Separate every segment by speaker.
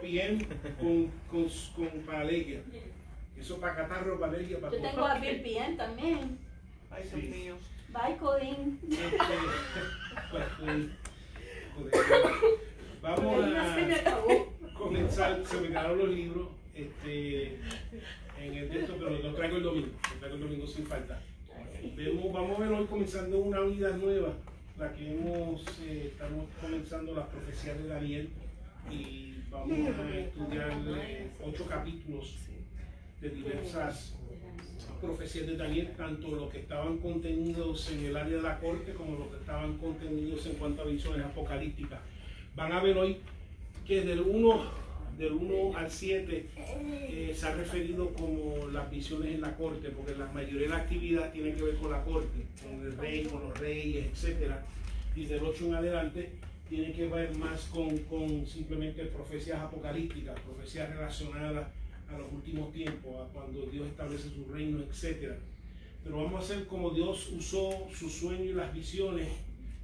Speaker 1: VPN para alergia. Eso para catarro, para alergia, para
Speaker 2: Yo
Speaker 1: todo.
Speaker 2: tengo a VPN también.
Speaker 3: Ay, Dios
Speaker 1: Sí.
Speaker 3: mío.
Speaker 2: Bye, Colin.
Speaker 1: Vamos
Speaker 2: Se me acabó.
Speaker 1: a comenzar, se me quedaron los libros en el texto, pero los traigo el domingo sin falta. Vamos a ver hoy comenzando una unidad nueva, la que estamos comenzando las profecías de Daniel, y vamos a estudiar 8 capítulos de diversas profecías de Daniel, tanto los que estaban contenidos en el área de la corte como los que estaban contenidos en cuanto a visiones apocalípticas. Van a ver hoy que del 1 al 7 se ha referido como las visiones en la corte, porque la mayoría de la actividad tiene que ver con la corte, con el rey, con los reyes, etc. Y del 8 en adelante tiene que ver más con simplemente profecías apocalípticas, profecías relacionadas a los últimos tiempos, a cuando Dios establece su reino, etc. Pero vamos a hacer como Dios usó su sueño y las visiones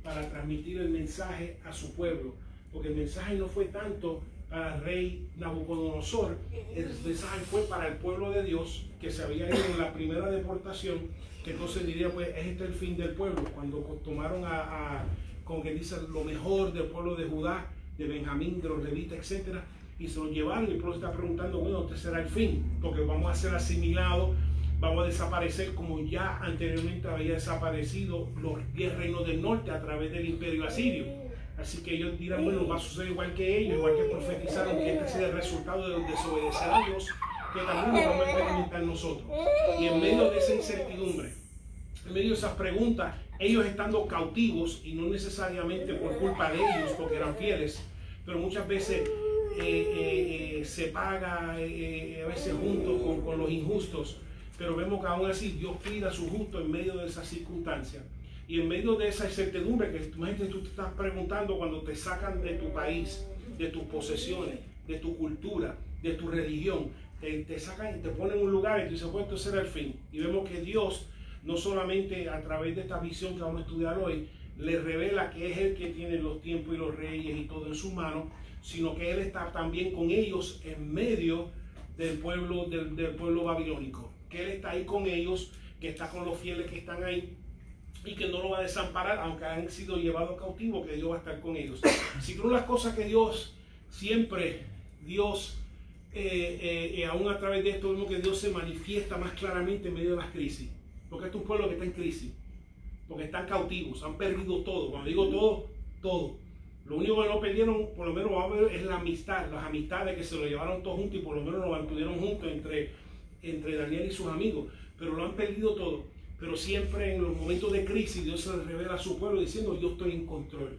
Speaker 1: para transmitir el mensaje a su pueblo, porque el mensaje no fue tanto para el rey Nabucodonosor, el mensaje fue para el pueblo de Dios que se había ido en la primera deportación, que entonces diría, pues es el fin del pueblo, cuando tomaron como que dice, lo mejor del pueblo de Judá, de Benjamín, de los levitas, etcétera, y se lo llevaron, y el pueblo está preguntando, bueno, este será el fin, porque vamos a ser asimilados, vamos a desaparecer como ya anteriormente había desaparecido los 10 reinos del norte a través del imperio asirio. Así que ellos dirán, bueno, va a suceder igual que ellos, igual que profetizaron que este sea el resultado de desobedecer a Dios, que también lo vamos a experimentar nosotros. Y en medio de esa incertidumbre, en medio de esas preguntas, ellos estando cautivos, y no necesariamente por culpa de ellos, porque eran fieles, pero muchas veces se paga a veces junto con los injustos, pero vemos que aún así Dios cuida a su justo en medio de esas circunstancias. Y en medio de esa incertidumbre que tú te estás preguntando cuando te sacan de tu país, de tus posesiones, de tu cultura, de tu religión, te sacan y te ponen en un lugar y tú dices, bueno, esto será el fin. Y vemos que Dios, no solamente a través de esta visión que vamos a estudiar hoy, le revela que es Él que tiene los tiempos y los reyes y todo en su mano, sino que Él está también con ellos en medio del pueblo babilónico, que Él está ahí con ellos, que está con los fieles que están ahí, y que no lo va a desamparar, aunque han sido llevados cautivos, que Dios va a estar con ellos. Si tú las cosas que Dios, siempre Dios, aún a través de esto vemos que Dios se manifiesta más claramente en medio de las crisis, porque es un pueblo que está en crisis, porque están cautivos, han perdido todo. Cuando digo todo, todo. Lo único que no perdieron, por lo menos vamos a ver, es la amistad, las amistades que se lo llevaron todos juntos y por lo menos lo mantuvieron juntos entre Daniel y sus amigos, pero lo han perdido todo. Pero siempre en los momentos de crisis Dios se le revela a su pueblo diciendo, yo estoy en control.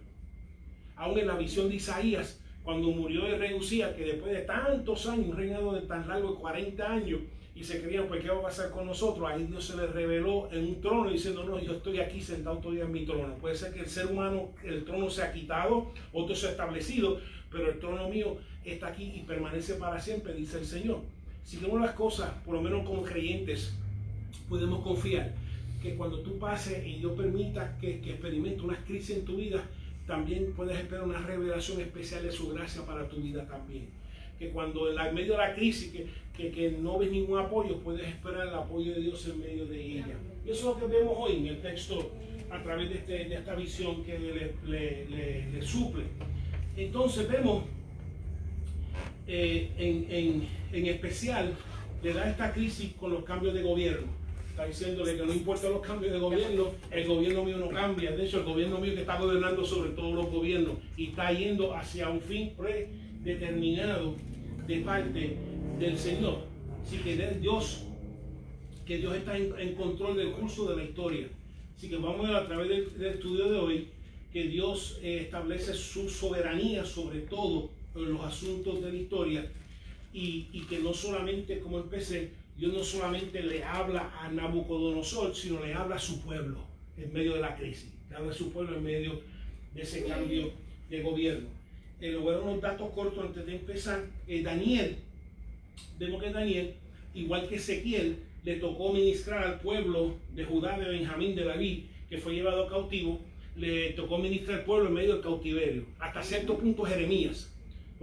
Speaker 1: Aún en la visión de Isaías, cuando murió el rey Usías, que después de tantos años, un reinado de tan largo de 40 años, y se creían, pues, ¿qué va a pasar con nosotros? Ahí Dios se le reveló en un trono diciendo, no, yo estoy aquí sentado todavía en mi trono. Puede ser que el ser humano, el trono se ha quitado, otro se ha establecido, pero el trono mío está aquí y permanece para siempre, dice el Señor. Si que una de las cosas, por lo menos como creyentes, podemos confiar, que cuando tú pases y Dios permita que experimente una crisis en tu vida, también puedes esperar una revelación especial de su gracia para tu vida también. Que cuando en medio de la crisis, que no ves ningún apoyo, puedes esperar el apoyo de Dios en medio de ella. Y eso es lo que vemos hoy en el texto a través de esta visión que le suple. Entonces vemos en especial, le da esta crisis con los cambios de gobierno. Está diciéndole que no importa los cambios de gobierno, el gobierno mío no cambia. De hecho, el gobierno mío que está gobernando sobre todos los gobiernos y está yendo hacia un fin predeterminado de parte del Señor. Así que Dios está en control del curso de la historia. Así que vamos a ver a través del estudio de hoy que Dios establece su soberanía sobre todo en los asuntos de la historia y que no solamente, como empecé, Dios no solamente le habla a Nabucodonosor, sino le habla a su pueblo en medio de la crisis. Le habla a su pueblo en medio de ese cambio de gobierno. Le voy a dar unos datos cortos antes de empezar. Daniel, vemos que Daniel, igual que Ezequiel, le tocó ministrar al pueblo de Judá, de Benjamín, de David, que fue llevado cautivo. Le tocó ministrar al pueblo en medio del cautiverio. Hasta cierto punto Jeremías.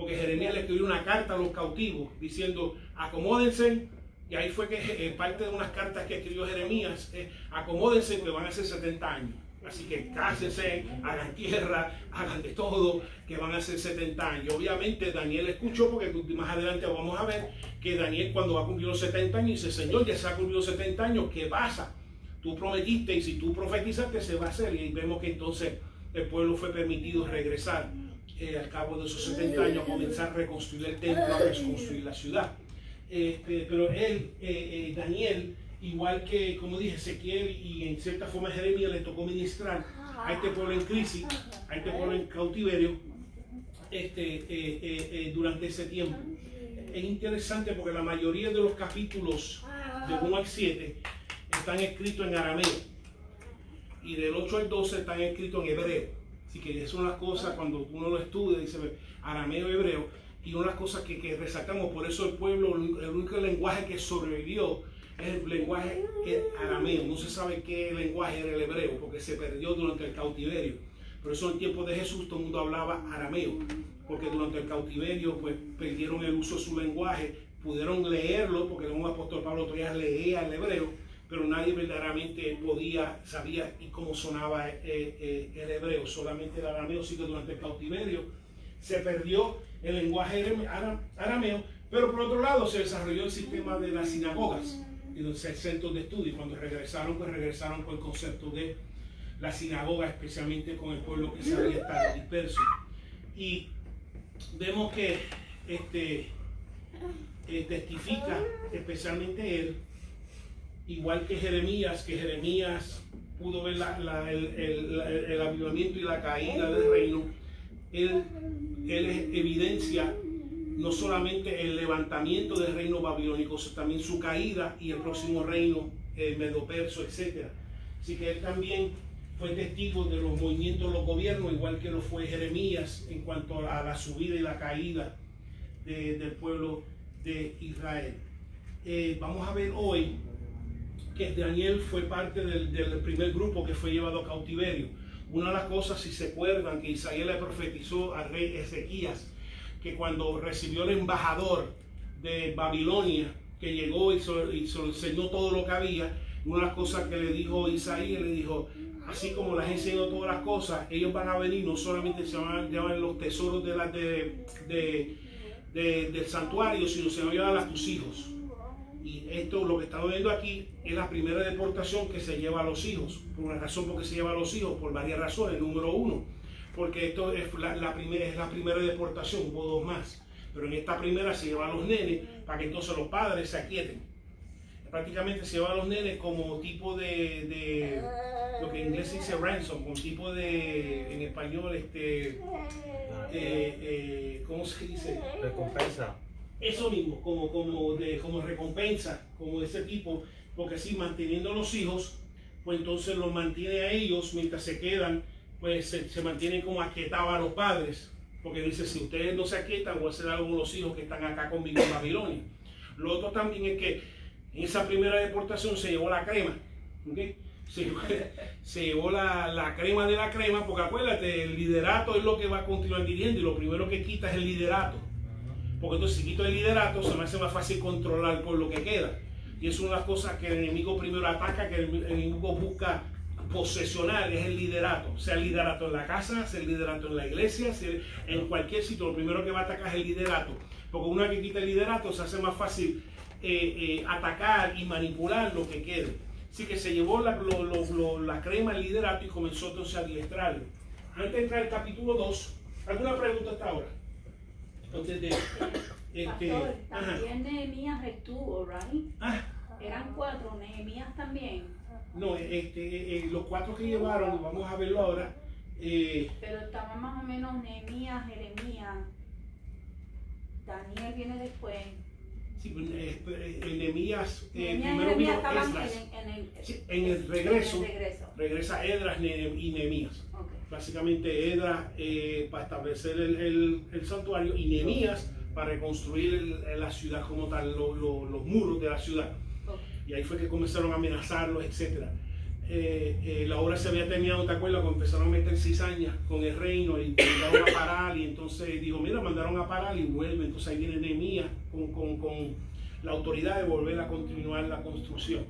Speaker 1: porque Jeremías le escribió una carta a los cautivos diciendo, acomódense, y ahí fue que parte de unas cartas que escribió Jeremías, acomódense que van a ser 70 años. Así que cásense, hagan tierra, hagan de todo, que van a ser 70 años. Obviamente Daniel escuchó, porque más adelante vamos a ver que Daniel cuando va a cumplir los 70 años dice, Señor, ya se ha cumplido los 70 años, ¿qué pasa? Tú prometiste y si tú profetizaste se va a hacer. Y vemos que entonces el pueblo fue permitido regresar al cabo de esos 70 años, a comenzar a reconstruir el templo, a reconstruir la ciudad. Pero Daniel, igual que, como dije, Ezequiel y en cierta forma Jeremías, le tocó ministrar a este pueblo en crisis, a este pueblo en cautiverio, durante ese tiempo. Es interesante porque la mayoría de los capítulos de 1 al 7 están escritos en arameo y del 8 al 12 están escritos en hebreo. Así que esas son las cosas cuando uno lo estudia, dice arameo, hebreo, y una de las cosas que resaltamos, por eso el pueblo, el único lenguaje que sobrevivió es el lenguaje arameo. No se sabe qué lenguaje era el hebreo porque se perdió durante el cautiverio. Por eso en tiempos de Jesús todo el mundo hablaba arameo, porque durante el cautiverio pues perdieron el uso de su lenguaje, pudieron leerlo porque el apóstol Pablo todavía leía el hebreo, pero nadie verdaderamente sabía cómo sonaba el hebreo, solamente el arameo. Sí que durante el cautiverio se perdió el lenguaje arameo, pero por otro lado se desarrolló el sistema de las sinagogas y los centros de estudio. Cuando regresaron con el concepto de la sinagoga, especialmente con el pueblo que se había estado disperso. Y vemos que testifica especialmente él, igual que Jeremías pudo ver el avivamiento y la caída del reino. Él evidencia no solamente el levantamiento del reino babilónico, sino también su caída y el próximo reino medo-perso, etc. Así que él también fue testigo de los movimientos de los gobiernos, igual que lo fue Jeremías en cuanto a la subida y la caída del pueblo de Israel. Vamos a ver hoy que Daniel fue parte del primer grupo que fue llevado a cautiverio. Una de las cosas, si se acuerdan, que Isaías le profetizó al rey Ezequías, que cuando recibió el embajador de Babilonia, que llegó y se le enseñó todo lo que había, una de las cosas que le dijo Isaías, le dijo, así como les enseñó todas las cosas, ellos van a venir, no solamente se van a llevar los tesoros del santuario, sino se van a llevar a tus hijos. Y esto, lo que estamos viendo aquí, es la primera deportación que se lleva a los hijos. Por una razón, porque se lleva a los hijos, por varias razones. Número uno, porque esto es la primera deportación, hubo dos más. Pero en esta primera se lleva a los nenes para que entonces los padres se aquieten. Prácticamente se lleva a los nenes como tipo de lo que en inglés se dice ransom, como tipo de, en español, ¿cómo se dice?
Speaker 3: Recompensa.
Speaker 1: Eso mismo, como recompensa, como de ese tipo, porque así manteniendo a los hijos, pues entonces los mantiene a ellos mientras se quedan, pues se mantienen como aquietados a los padres, porque dice, si ustedes no se aquietan, voy a hacer algo con los hijos que están acá conmigo en Babilonia. Lo otro también es que en esa primera deportación se llevó la crema, ¿okay? Se llevó la crema de la crema, porque acuérdate, el liderato es lo que va a continuar dirigiendo y lo primero que quita es el liderato. Porque entonces si quito el liderato se me hace más fácil controlar por lo que queda. Y es una de las cosas que el enemigo primero ataca, que el enemigo busca posesionar, es el liderato. Sea el liderato en la casa, sea el liderato en la iglesia, sea en cualquier sitio, lo primero que va a atacar es el liderato. Porque una vez que quita el liderato se hace más fácil atacar y manipular lo que quede. Así que se llevó la crema, el liderato, y comenzó entonces a adiestrarlo. Antes de entrar al capítulo 2, ¿alguna pregunta hasta ahora? Entonces,
Speaker 2: Pastor, también Nehemías estuvo, ¿right? Eran 4, Nehemías también.
Speaker 1: No, los 4 que llevaron, vamos a verlo ahora.
Speaker 2: Pero estaba más o menos Nehemías, Jeremías. Daniel viene después.
Speaker 1: Sí, Nehemías,
Speaker 2: Nehemías y
Speaker 1: primero
Speaker 2: Jeremías
Speaker 1: vino
Speaker 2: estaban
Speaker 1: Esdras.
Speaker 2: en
Speaker 1: En el regreso,
Speaker 2: regreso.
Speaker 1: regresa Esdras y Nehemías.
Speaker 2: Okay.
Speaker 1: Básicamente Esdras para establecer el santuario y Nehemías para reconstruir la ciudad como tal, los muros de la ciudad.
Speaker 2: Okay.
Speaker 1: Y ahí fue que comenzaron a amenazarlos, etc. la obra se había terminado, ¿te acuerdas? Cuando empezaron a meter cizaña con el reino y mandaron a parar, y entonces dijo, mira, mandaron a parar y vuelve. Entonces ahí viene Nehemías con la autoridad de volver a continuar la construcción.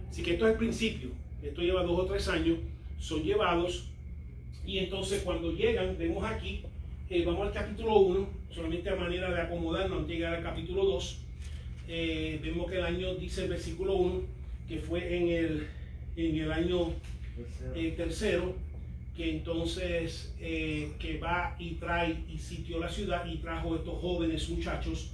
Speaker 1: Así que esto es el principio. Esto lleva 2 o 3 años, son llevados, y entonces cuando llegan, vemos aquí, vamos al capítulo 1, solamente a manera de acomodarnos antes de llegar al capítulo 2. Vemos que el año, dice el versículo 1, que fue en el año tercero, que entonces que va y trae y sitió la ciudad y trajo estos jóvenes muchachos,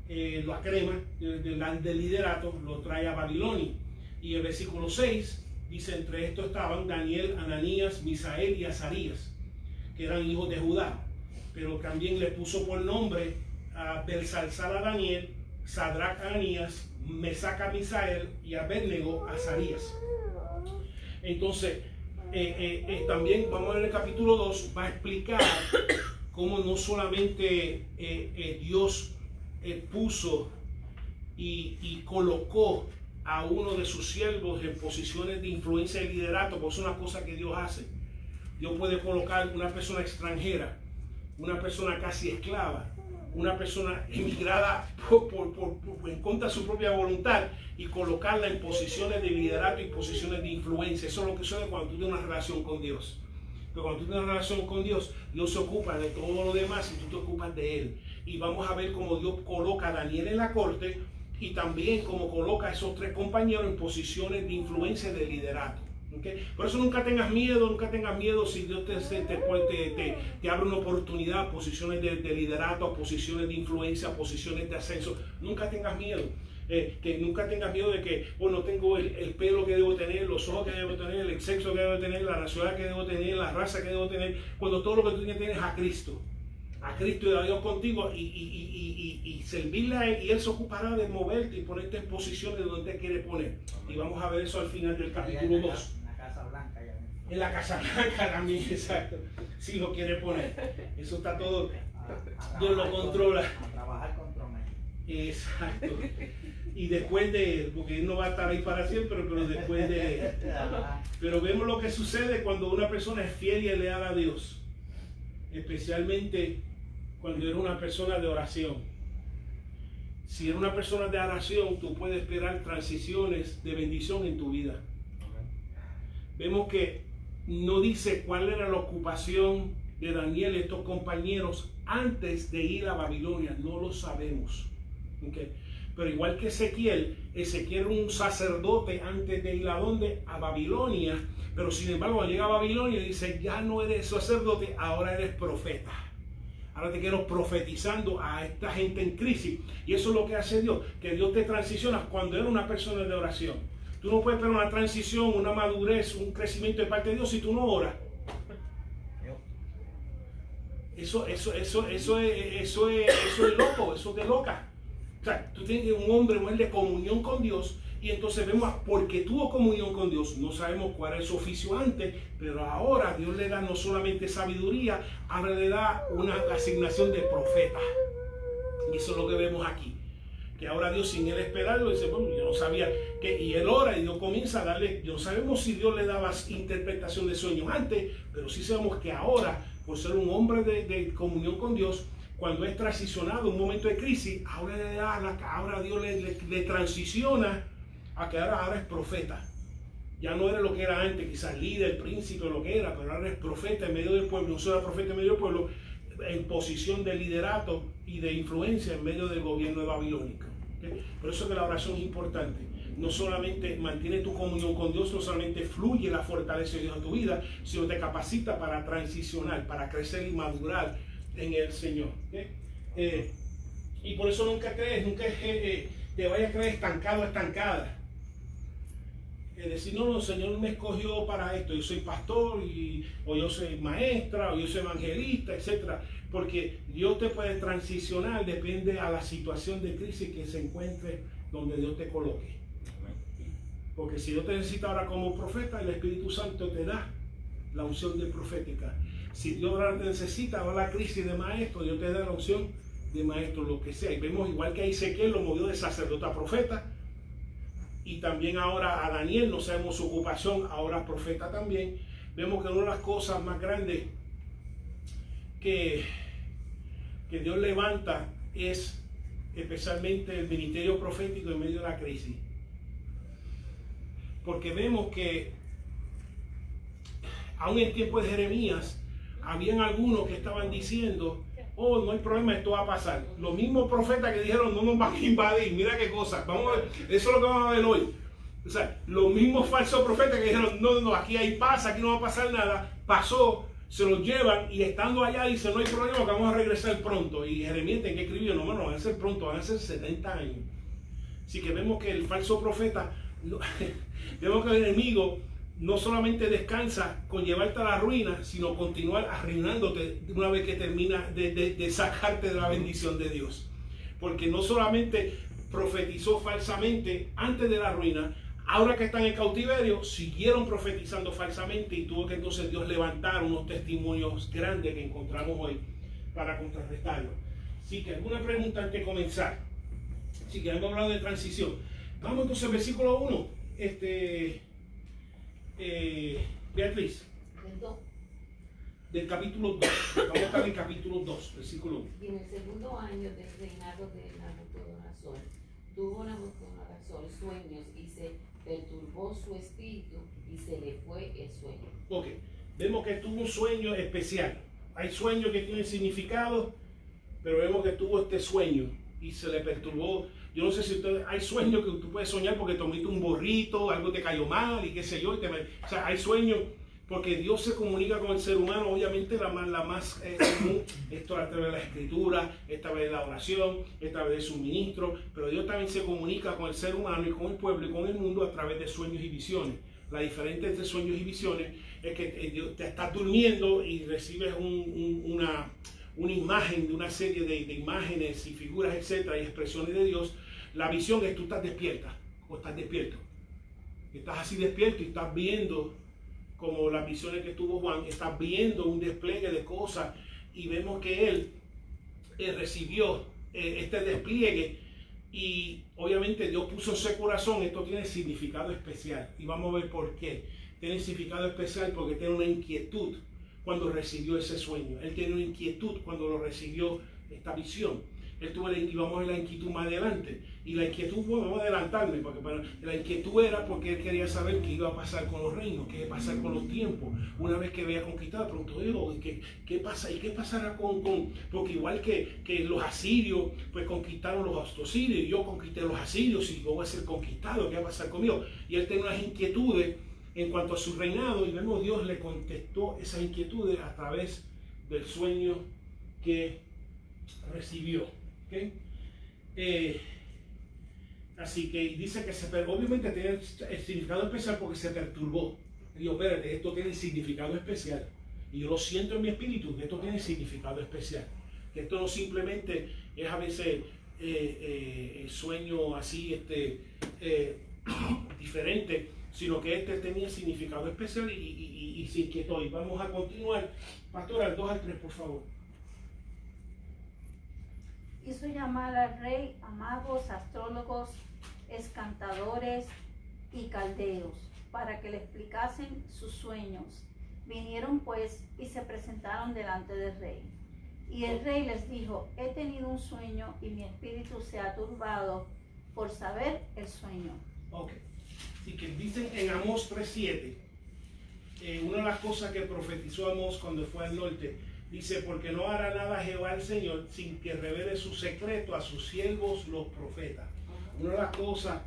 Speaker 1: los crema del liderato, los trae a Babilonia. Y el versículo 6 dice, entre estos estaban Daniel, Ananías, Misael y Azarías, que eran hijos de Judá, pero también le puso por nombre a Belsalzar a Daniel, Sadrach a Ananías, Mesac a Misael y Abednego a Azarías. Entonces, también vamos a ver el capítulo 2, va a explicar cómo no solamente Dios puso y colocó a uno de sus siervos en posiciones de influencia y liderato, porque es una cosa que Dios hace. Dios puede colocar una persona extranjera, una persona casi esclava, una persona emigrada en contra de su propia voluntad, y colocarla en posiciones de liderato y posiciones de influencia. Eso es lo que sucede cuando tú tienes una relación con Dios. Pero cuando tú tienes una relación con Dios, Dios se ocupa de todo lo demás y tú te ocupas de Él. Y vamos a ver cómo Dios coloca a Daniel en la corte, y también cómo coloca a esos 3 compañeros en posiciones de influencia y de liderato. ¿Okay? Por eso nunca tengas miedo si Dios te abre una oportunidad, posiciones de liderato, posiciones de influencia, posiciones de ascenso. Nunca tengas miedo. Que nunca tengas miedo de que no tengo el pelo que debo tener, los ojos que debo tener, el sexo que debo tener, la nacionalidad que debo tener, la raza que debo tener, cuando todo lo que tú tienes es a Cristo y a Dios contigo, y servirle a Él, y Él se ocupará de moverte y ponerte en posiciones donde Él quiere poner. Y vamos a ver eso al final del capítulo 2. En la Casa Blanca también, exacto. Si lo quiere poner. Eso está todo. Dios lo controla.
Speaker 3: A trabajar contra mí.
Speaker 1: Exacto. Y después de Él, porque Él no va a estar ahí para siempre, pero después de Él. Pero vemos lo que sucede cuando una persona es fiel y leal a Dios. Especialmente cuando eres una persona de oración. Si eres una persona de oración, tú puedes esperar transiciones de bendición en tu vida. Vemos que no dice cuál era la ocupación de Daniel y estos compañeros antes de ir a Babilonia. No lo sabemos. ¿Okay? Pero igual que Ezequiel era un sacerdote antes de ir a ¿dónde? A Babilonia. Pero sin embargo, cuando llega a Babilonia dice, ya no eres sacerdote, ahora eres profeta. Ahora te quiero profetizando a esta gente en crisis. Y eso es lo que hace Dios, que Dios te transiciona cuando eres una persona de oración. Tú no puedes esperar una transición, una madurez, un crecimiento de parte de Dios si tú no oras. Eso es loco, eso te loca. O sea, tú tienes un hombre o mujer de comunión con Dios, y entonces vemos, porque tuvo comunión con Dios, no sabemos cuál es su oficio antes, pero ahora Dios le da no solamente sabiduría, ahora le da una asignación de profeta. Y eso es lo que vemos aquí. Que ahora Dios, sin él esperarlo, dice, bueno, yo no sabía que, y él ora y Dios comienza a darle, no sabemos si Dios le daba interpretación de sueños antes, pero sí sabemos que ahora, por ser un hombre de comunión con Dios, cuando es transicionado un momento de crisis, ahora Dios le transiciona a que ahora es profeta. Ya no era lo que era antes, quizás líder, príncipe, lo que era, pero ahora es profeta en medio del pueblo. No solo profeta en medio del pueblo, en posición de liderato y de influencia en medio del gobierno de Babilonia. ¿Okay? Por eso que la oración es importante. No solamente mantiene tu comunión con Dios, no solamente fluye la fortaleza de Dios en tu vida, sino te capacita para transicionar, para crecer y madurar en el Señor. ¿Okay? Y por eso nunca te vayas a creer estancado o estancada. Decir, no, el Señor me escogió para esto, yo soy pastor, o yo soy maestra, o yo soy evangelista, etc. Porque Dios te puede transicionar, depende a la situación de crisis que se encuentre donde Dios te coloque. Porque si Dios te necesita ahora como profeta, el Espíritu Santo te da la unción de profética. Si Dios ahora te necesita, ahora la crisis de maestro, Dios te da la unción de maestro, lo que sea. Y vemos igual que a Ezequiel lo movió de sacerdote a profeta. y también ahora a Daniel, no sabemos su ocupación, ahora profeta también. Vemos que una de las cosas más grandes que Dios levanta es especialmente el ministerio profético en medio de la crisis. Porque vemos que aún en tiempo de Jeremías, habían algunos que estaban diciendo, oh, no hay problema, esto va a pasar. Los mismos profetas que dijeron, no nos van a invadir, mira qué cosa, vamos a ver, eso es lo que vamos a ver hoy. O sea, los mismos falsos profetas que dijeron, no, aquí hay paz, aquí no va a pasar nada, pasó, se los llevan y estando allá dicen, no hay problema, que vamos a regresar pronto. Y Jeremías, ¿en qué escribió? No, van a ser pronto, van a ser 70 años. Así que vemos que el falso profeta, vemos que el enemigo no solamente descansa con llevarte a la ruina, sino continuar arruinándote una vez que termina de sacarte de la bendición de Dios. Porque no solamente profetizó falsamente antes de la ruina, ahora que están en cautiverio, siguieron profetizando falsamente y tuvo que entonces Dios levantar unos testimonios grandes que encontramos hoy para contrarrestarlo. Así que alguna pregunta antes de comenzar. Así que hemos hablado de transición. Vamos entonces al versículo 1. Beatriz, del capítulo 2, vamos a estar en el capítulo 2, versículo 1.
Speaker 4: Y en el segundo año del reinado de Nabucodonosor, tuvo Nabucodonosor sueños y se perturbó su espíritu y se le fue el sueño.
Speaker 1: Ok, vemos que tuvo un sueño especial. Hay sueños que tienen significado, pero vemos que tuvo este sueño y se le perturbó. Yo no sé si hay sueños que tú puedes soñar porque tomaste un borrito, algo te cayó mal y qué sé yo. O sea, hay sueños porque Dios se comunica con el ser humano, obviamente la más común, esto a través de la escritura, esta vez de la oración, esta vez de su ministro, pero Dios también se comunica con el ser humano y con el pueblo y con el mundo a través de sueños y visiones. La diferencia entre sueños y visiones es que Dios te estás durmiendo y recibes una imagen de una serie de imágenes y figuras, etcétera, y expresiones de Dios. La visión es tú estás despierta o estás despierto. Estás así despierto y estás viendo, como las visiones que tuvo Juan, estás viendo un despliegue de cosas y vemos que él recibió este despliegue y obviamente Dios puso en su corazón, esto tiene significado especial y vamos a ver por qué. Tiene significado especial porque tiene una inquietud cuando recibió ese sueño. Él tiene una inquietud cuando lo recibió esta visión. Él tuvo y vamos a ver la inquietud más adelante. Y la inquietud, bueno, vamos a adelantarme, porque bueno, la inquietud era porque él quería saber qué iba a pasar con los reinos, qué iba a pasar con los tiempos. Una vez que había conquistado, preguntó Dios, ¿qué pasa? ¿Y qué pasará porque igual que los asirios, pues conquistaron los asirios, y yo conquisté los asirios, y yo voy a ser conquistado, ¿qué va a pasar conmigo? Y él tenía unas inquietudes en cuanto a su reinado, y vemos Dios le contestó esas inquietudes a través del sueño que recibió. ¿Okay? Así que dice que obviamente tiene el significado especial porque se perturbó. Digo, espérate, esto tiene significado especial. Y yo lo siento en mi espíritu, que esto tiene significado especial. Que esto no simplemente es a veces sueño así diferente, sino que este tenía significado especial y se inquietó. Y vamos a continuar. Pastora, al 2 al 3, por favor.
Speaker 2: Hizo llamar al rey a magos, astrólogos, escantadores y caldeos para que le explicasen sus sueños. Vinieron pues y se presentaron delante del rey. Y el rey les dijo, he tenido un sueño y mi espíritu se ha turbado por saber el sueño.
Speaker 1: Ok. Así que dicen en Amós 3:7, una de las cosas que profetizó Amós cuando fue al norte, dice, porque no hará nada Jehová el Señor sin que revele su secreto a sus siervos los profetas. Una de las cosas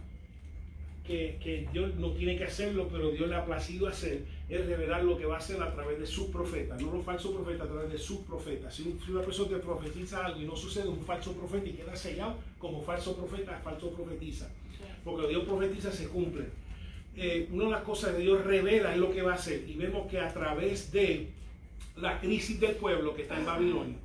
Speaker 1: que Dios no tiene que hacerlo, pero Dios le ha placido hacer, es revelar lo que va a hacer a través de sus profetas, no los falsos profetas, a través de sus profetas. Si una persona te profetiza algo y no sucede, un falso profeta y queda sellado como falso profetiza. Porque Dios profetiza, se cumple. Una de las cosas que Dios revela es lo que va a hacer. Y vemos que a través de la crisis del pueblo que está en Babilonia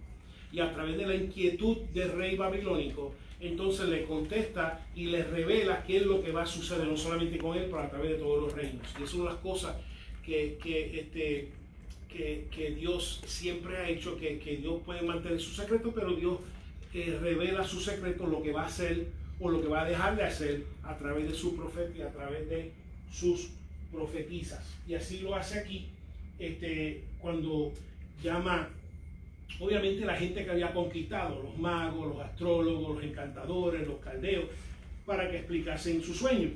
Speaker 1: y a través de la inquietud del rey babilónico, entonces le contesta y le revela qué es lo que va a suceder, no solamente con él, pero a través de todos los reinos. Y es una de las cosas que Dios siempre ha hecho, que Dios puede mantener su secreto, pero Dios revela su secreto, lo que va a hacer o lo que va a dejar de hacer a través de su profeta y a través de sus profetisas. Y así lo hace aquí, cuando llama, obviamente, la gente que había conquistado, los magos, los astrólogos, los encantadores, los caldeos, para que explicasen su sueño.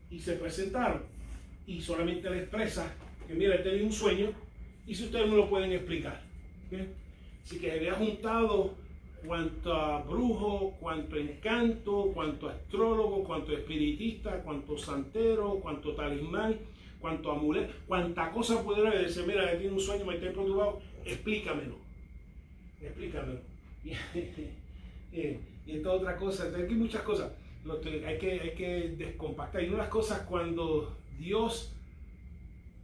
Speaker 1: Y se presentaron. Y solamente le expresa que, mira, he tenido un sueño, y si ustedes no lo pueden explicar. ¿Bien? Así que había juntado cuanto a brujo, cuanto encanto, cuanto astrólogo, cuanto espiritista, cuanto santero, cuanto talismán, cuanto amuleto, cuanta cosa pudiera decir, mira, he tenido un sueño, me estoy perturbado, explícamelo. Y esta otra cosa, hay muchas cosas, hay que descompactar. Y una de las cosas, cuando Dios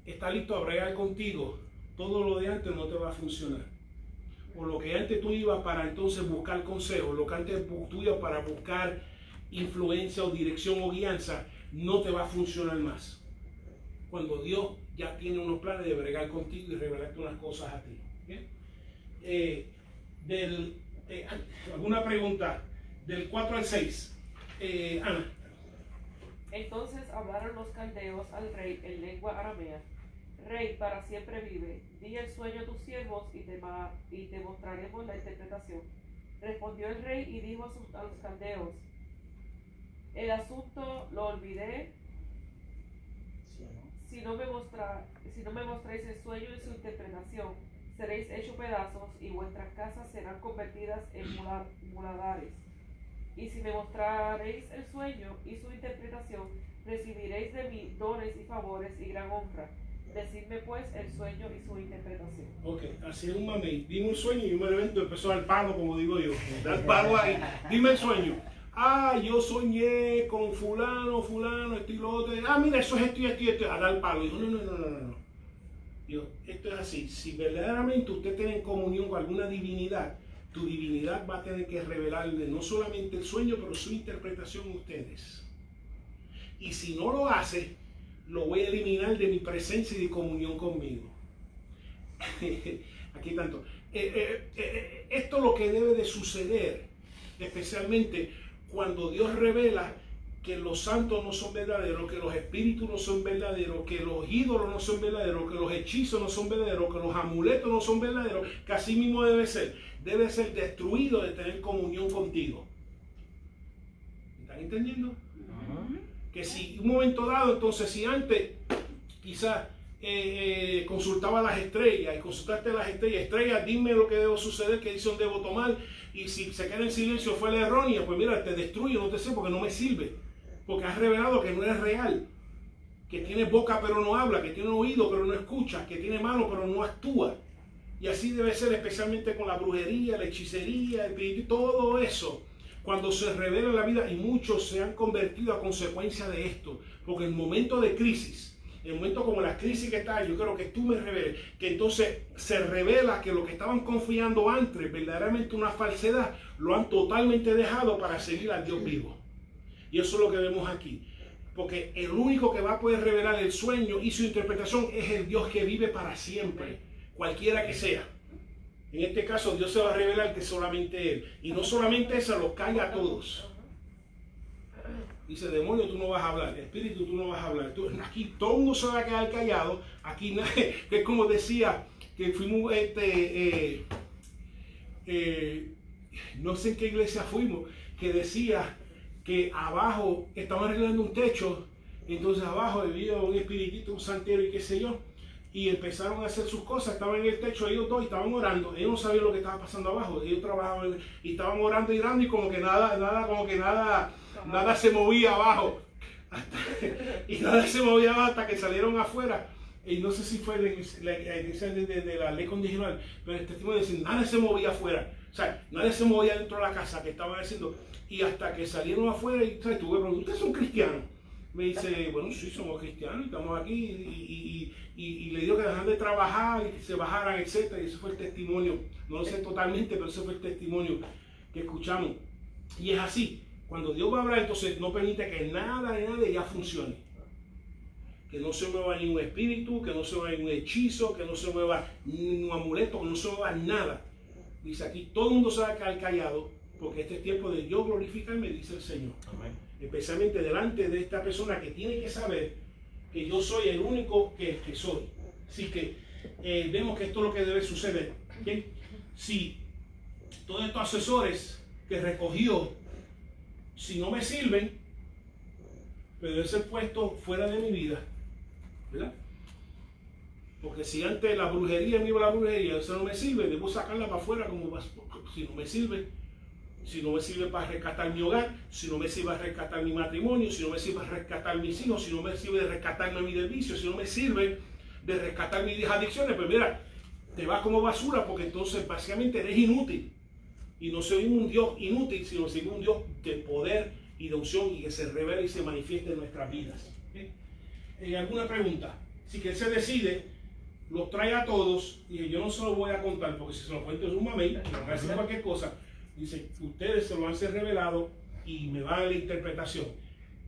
Speaker 1: está listo a bregar contigo, todo lo de antes no te va a funcionar. O lo que antes tú ibas para entonces buscar consejo, lo que antes tú ibas para buscar influencia o dirección o guianza, no te va a funcionar más. Cuando Dios ya tiene unos planes de bregar contigo y revelarte unas cosas a ti. ¿Bien? ¿Alguna pregunta? Del 4 al 6. Ana.
Speaker 5: Entonces hablaron los caldeos al rey en lengua aramea. Rey, para siempre vive. Di el sueño a tus siervos y te mostraremos la interpretación. Respondió el rey y dijo a los caldeos: el asunto lo olvidé. Si no me mostráis el sueño y su interpretación, seréis hechos pedazos y vuestras casas serán convertidas en muladares. Y si me mostraréis el sueño y su interpretación, recibiréis de mí dones y favores y gran honra. Decidme pues el sueño y su interpretación.
Speaker 1: Ok, así es un mamey. Dime un sueño y un evento empezó al palo, como digo yo. Dar palo ahí. Dime el sueño. Yo soñé con fulano, esto y lo otro. Mira, eso es esto. A dar palo. Dijo, no. Digo, esto es así. Si verdaderamente usted tiene comunión con alguna divinidad, tu divinidad va a tener que revelarle no solamente el sueño, pero su interpretación a ustedes. Y si no lo hace, lo voy a eliminar de mi presencia y de comunión conmigo. Aquí tanto. Esto es lo que debe de suceder, especialmente cuando Dios revela que los santos no son verdaderos, que los espíritus no son verdaderos, que los ídolos no son verdaderos, que los hechizos no son verdaderos, que los amuletos no son verdaderos, que así mismo debe ser destruido de tener comunión contigo. ¿Están entendiendo? Que si un momento dado, entonces si antes quizás consultaba a las estrellas y consultaste a las estrellas, dime lo que debo suceder, qué decisión debo tomar, y si se queda en silencio fue la errónea, pues mira, te destruyo, no te sé, porque no me sirve, porque has revelado que no eres real, que tiene boca pero no habla, que tiene oído pero no escucha, que tiene mano pero no actúa. Y así debe ser especialmente con la brujería, la hechicería, el espíritu, todo eso. Cuando se revela la vida, y muchos se han convertido a consecuencia de esto, porque en el momento de crisis, en el momento como la crisis que está, yo creo que tú me reveles, que entonces se revela que lo que estaban confiando antes, verdaderamente una falsedad, lo han totalmente dejado para seguir al Dios vivo. Y eso es lo que vemos aquí. Porque el único que va a poder revelar el sueño y su interpretación es el Dios que vive para siempre, cualquiera que sea. En este caso, Dios se va a revelar que solamente Él. Y no solamente eso, los calla a todos. Dice, demonio, tú no vas a hablar. Espíritu, tú no vas a hablar. Aquí todo el mundo se va a quedar callado. Aquí nadie, que es como decía, que fuimos, no sé en qué iglesia fuimos, que decía que abajo estaban arreglando un techo. Entonces abajo había un espiritito, un santero y qué sé yo. Y empezaron a hacer sus cosas, estaban en el techo ellos dos y estaban orando. Ellos no sabían lo que estaba pasando abajo. Ellos trabajaban y estaban orando y orando y como que nada se movía abajo. Y nada se movía abajo hasta que salieron afuera. Y no sé si fue la iglesia de la ley condicional, pero el testimonio dice, nada se movía afuera. O sea, nadie se movía dentro de la casa que estaban haciendo. Y hasta que salieron afuera y tuve preguntas, ¿ustedes son cristianos? Me dice, bueno, sí, somos cristianos, estamos aquí y le digo que dejaran de trabajar y que se bajaran, etc. Y ese fue el testimonio, no lo sé totalmente, pero ese fue el testimonio que escuchamos. Y es así, cuando Dios va a hablar, entonces no permite que nada de ella funcione. Que no se mueva ni un espíritu, que no se mueva ni un hechizo, que no se mueva ni un amuleto, que no se mueva nada. Dice aquí, todo el mundo se va a quedar callado, porque este es tiempo de yo glorificarme, dice el Señor.
Speaker 6: Amén.
Speaker 1: Especialmente delante de esta persona que tiene que saber que yo soy el único que soy. Así que vemos que esto es lo que debe suceder. ¿Okay? Si todos estos asesores que recogió, si no me sirven, pero debe ser puesto fuera de mi vida, ¿verdad? Porque si antes la brujería me iba a la brujería, eso no me sirve, debo sacarla para afuera como si no me sirve. Si no me sirve para rescatar mi hogar, si no me sirve para rescatar mi matrimonio, si no me sirve para rescatar mis hijos, si no me sirve de rescatarme mi vicio, si no me sirve de rescatar mis adicciones, pues mira, te vas como basura porque entonces básicamente eres inútil. Y no soy un Dios inútil, sino soy un Dios de poder y de unción y que se revela y se manifiesta en nuestras vidas. ¿Okay? ¿Alguna pregunta? Si que él se decide, los trae a todos y yo no se los voy a contar porque si se los cuento es un mamey, y van a decir cualquier cosa. Dice, ustedes se lo han ser revelado y me van a la interpretación.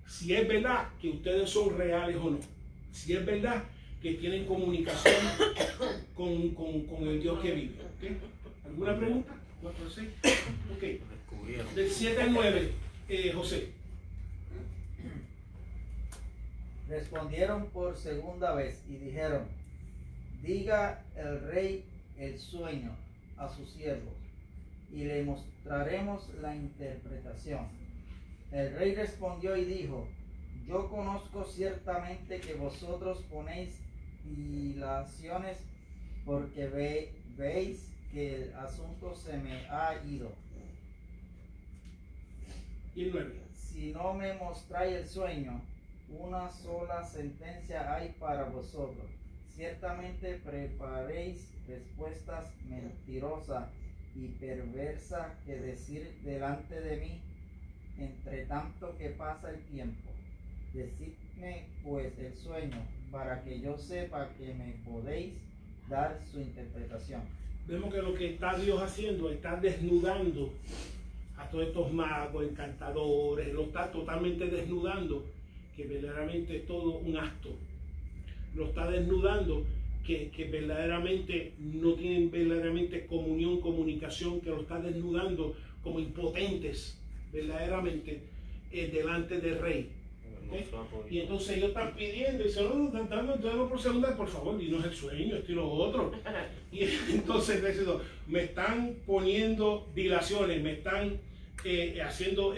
Speaker 1: Si es verdad que ustedes son reales o no. Si es verdad que tienen comunicación con el Dios que vive. ¿Okay? ¿Alguna pregunta? 4 o 6. Ok. Del 7 al 9, José.
Speaker 3: Respondieron por segunda vez y dijeron: diga el rey el sueño a sus siervos y le mostraremos la interpretación. El rey respondió y dijo: yo conozco ciertamente que vosotros ponéis dilaciones porque veis que el asunto se me ha ido.
Speaker 1: Y el 9.
Speaker 3: Si no me mostráis el sueño, una sola sentencia hay para vosotros. Ciertamente preparéis respuestas mentirosas y perversas que decir delante de mí, entre tanto que pasa el tiempo. Decidme pues el sueño, para que yo sepa que me podéis dar su interpretación.
Speaker 1: Vemos que lo que está Dios haciendo, está desnudando a todos estos magos, encantadores, lo está totalmente desnudando, que verdaderamente es todo un acto. Lo está desnudando, que verdaderamente no tienen verdaderamente comunión, comunicación, que lo está desnudando como impotentes, verdaderamente, delante del rey. ¿Okay? Y entonces ellos están pidiendo, y dicen, no, están dando por segunda, por favor, dinos el sueño, esto y lo otro. Y entonces me están poniendo dilaciones, me están haciendo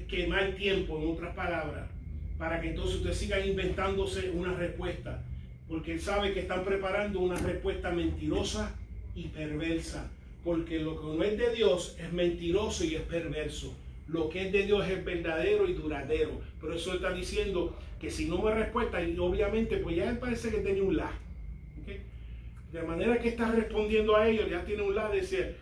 Speaker 1: quemar tiempo, en otras palabras, para que entonces ustedes sigan inventándose una respuesta, porque él sabe que están preparando una respuesta mentirosa y perversa, porque lo que no es de Dios es mentiroso y es perverso. Lo que es de Dios es verdadero y duradero. Pero eso está diciendo que si no me respuesta, y obviamente pues ya él parece que tenía un la. ¿Okay? De manera que está respondiendo a ellos, ya tiene un la de decir,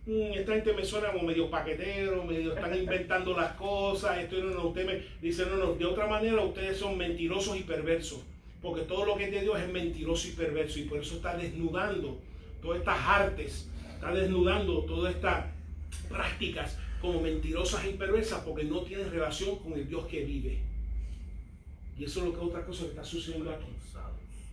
Speaker 1: esta gente me suena como medio paquetero, medio están inventando las cosas, esto usted me dice, no, de otra manera ustedes son mentirosos y perversos, porque todo lo que es de Dios es mentiroso y perverso, y por eso está desnudando todas estas artes, está desnudando todas estas prácticas como mentirosas y perversas, porque no tienen relación con el Dios que vive. Y eso es lo que otra cosa que está sucediendo aquí.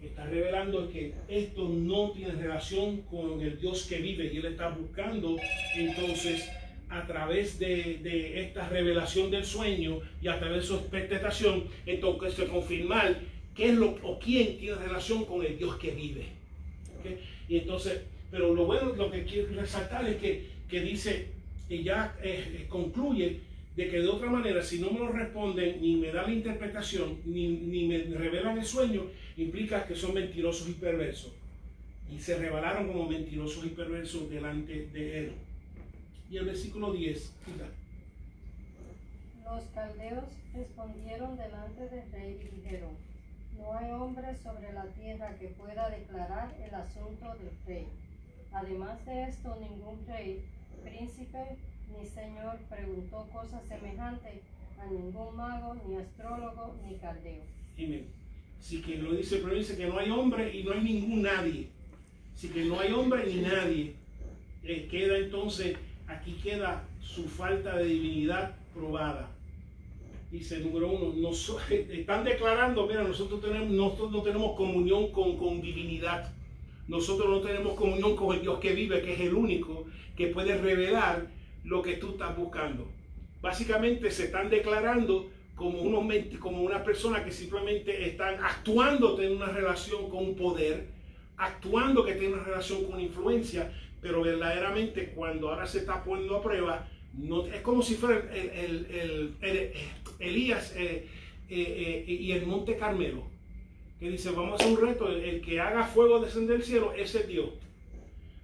Speaker 1: Está revelando que esto no tiene relación con el Dios que vive, y él está buscando entonces a través de esta revelación del sueño y a través de su interpretación, entonces confirmar qué es o quién tiene relación con el Dios que vive. ¿Okay? Y entonces, pero lo bueno, lo que quiero resaltar es que dice, y ya concluye de que de otra manera, si no me lo responden, ni me dan la interpretación, ni me revelan el sueño, implica que son mentirosos y perversos. Y se revelaron como mentirosos y perversos delante de él. Y el versículo 10. Mira.
Speaker 7: Los caldeos respondieron delante del rey y dijeron: no hay hombre sobre la tierra que pueda declarar el asunto del rey. Además de esto, ningún rey, príncipe ni señor preguntó cosa semejante a ningún mago, ni astrólogo, ni caldeo.
Speaker 1: Amén. Así que lo dice, pero dice que no hay hombre y no hay ningún nadie. Así que no hay hombre ni nadie. Queda entonces, aquí queda su falta de divinidad probada. Dice número 1, están declarando, mira, nosotros no tenemos comunión con divinidad. Nosotros no tenemos comunión con el Dios que vive, que es el único que puede revelar lo que tú estás buscando. Básicamente se están declarando como unas personas que simplemente están actuando en una relación con un poder, actuando que tiene una relación con influencia, pero verdaderamente cuando ahora se está poniendo a prueba, no, es como si fuera Elías y el Monte Carmelo, que dice, vamos a hacer un reto, el que haga fuego descender del cielo, ese es Dios.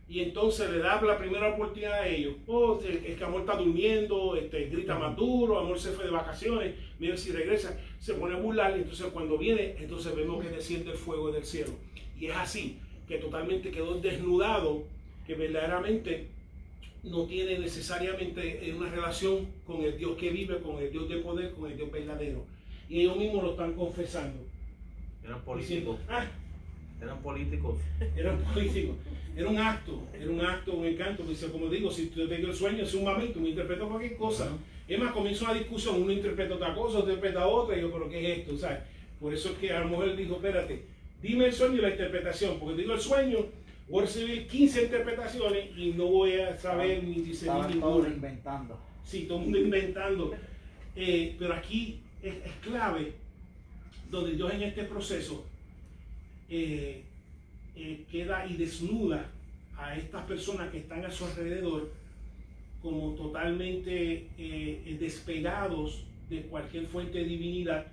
Speaker 1: Y entonces le da la primera oportunidad a ellos. Oh, el que Amor está durmiendo, grita más duro, Amor se fue de vacaciones, mira si regresa, se pone a burlar, y entonces cuando viene, entonces vemos que desciende el fuego del cielo. Y es así, que totalmente quedó desnudado, que verdaderamente no tiene necesariamente una relación con el Dios que vive, con el Dios de poder, con el Dios verdadero. Y ellos mismos lo están confesando.
Speaker 6: Eran políticos.
Speaker 1: Diciendo,
Speaker 6: Eran políticos.
Speaker 1: eran políticos. Era un acto, un encanto. Dice, como digo, si tú te digo el sueño, es un momento, uno interpreta cualquier cosa. Es más, comienza una discusión, uno interpreta otra cosa, otro interpreta otra, y yo, pero ¿qué es esto? ¿Sabes? Por eso es que a lo mejor él dijo, espérate, dime el sueño y la interpretación, porque digo el sueño, voy a recibir 15 interpretaciones y no voy a saber ni discernir
Speaker 3: Estaban todos
Speaker 1: ninguna.
Speaker 3: inventando.
Speaker 1: Sí, todo el mundo inventando. Pero aquí es clave, donde Dios en este proceso queda y desnuda a estas personas que están a su alrededor como totalmente despegados de cualquier fuente de divinidad,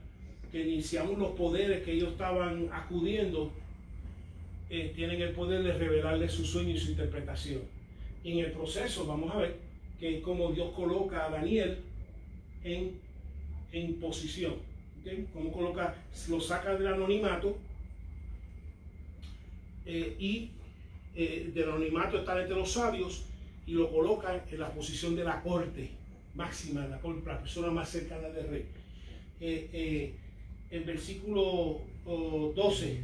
Speaker 1: que ni siquiera los poderes que ellos estaban acudiendo tienen el poder de revelarle su sueño y su interpretación. Y en el proceso vamos a ver que es como Dios coloca a Daniel en posición, ¿okay? Como coloca, lo saca del anonimato, y del anonimato está entre los sabios y lo coloca en la posición de la corte máxima, la persona más cercana del rey. El versículo 11,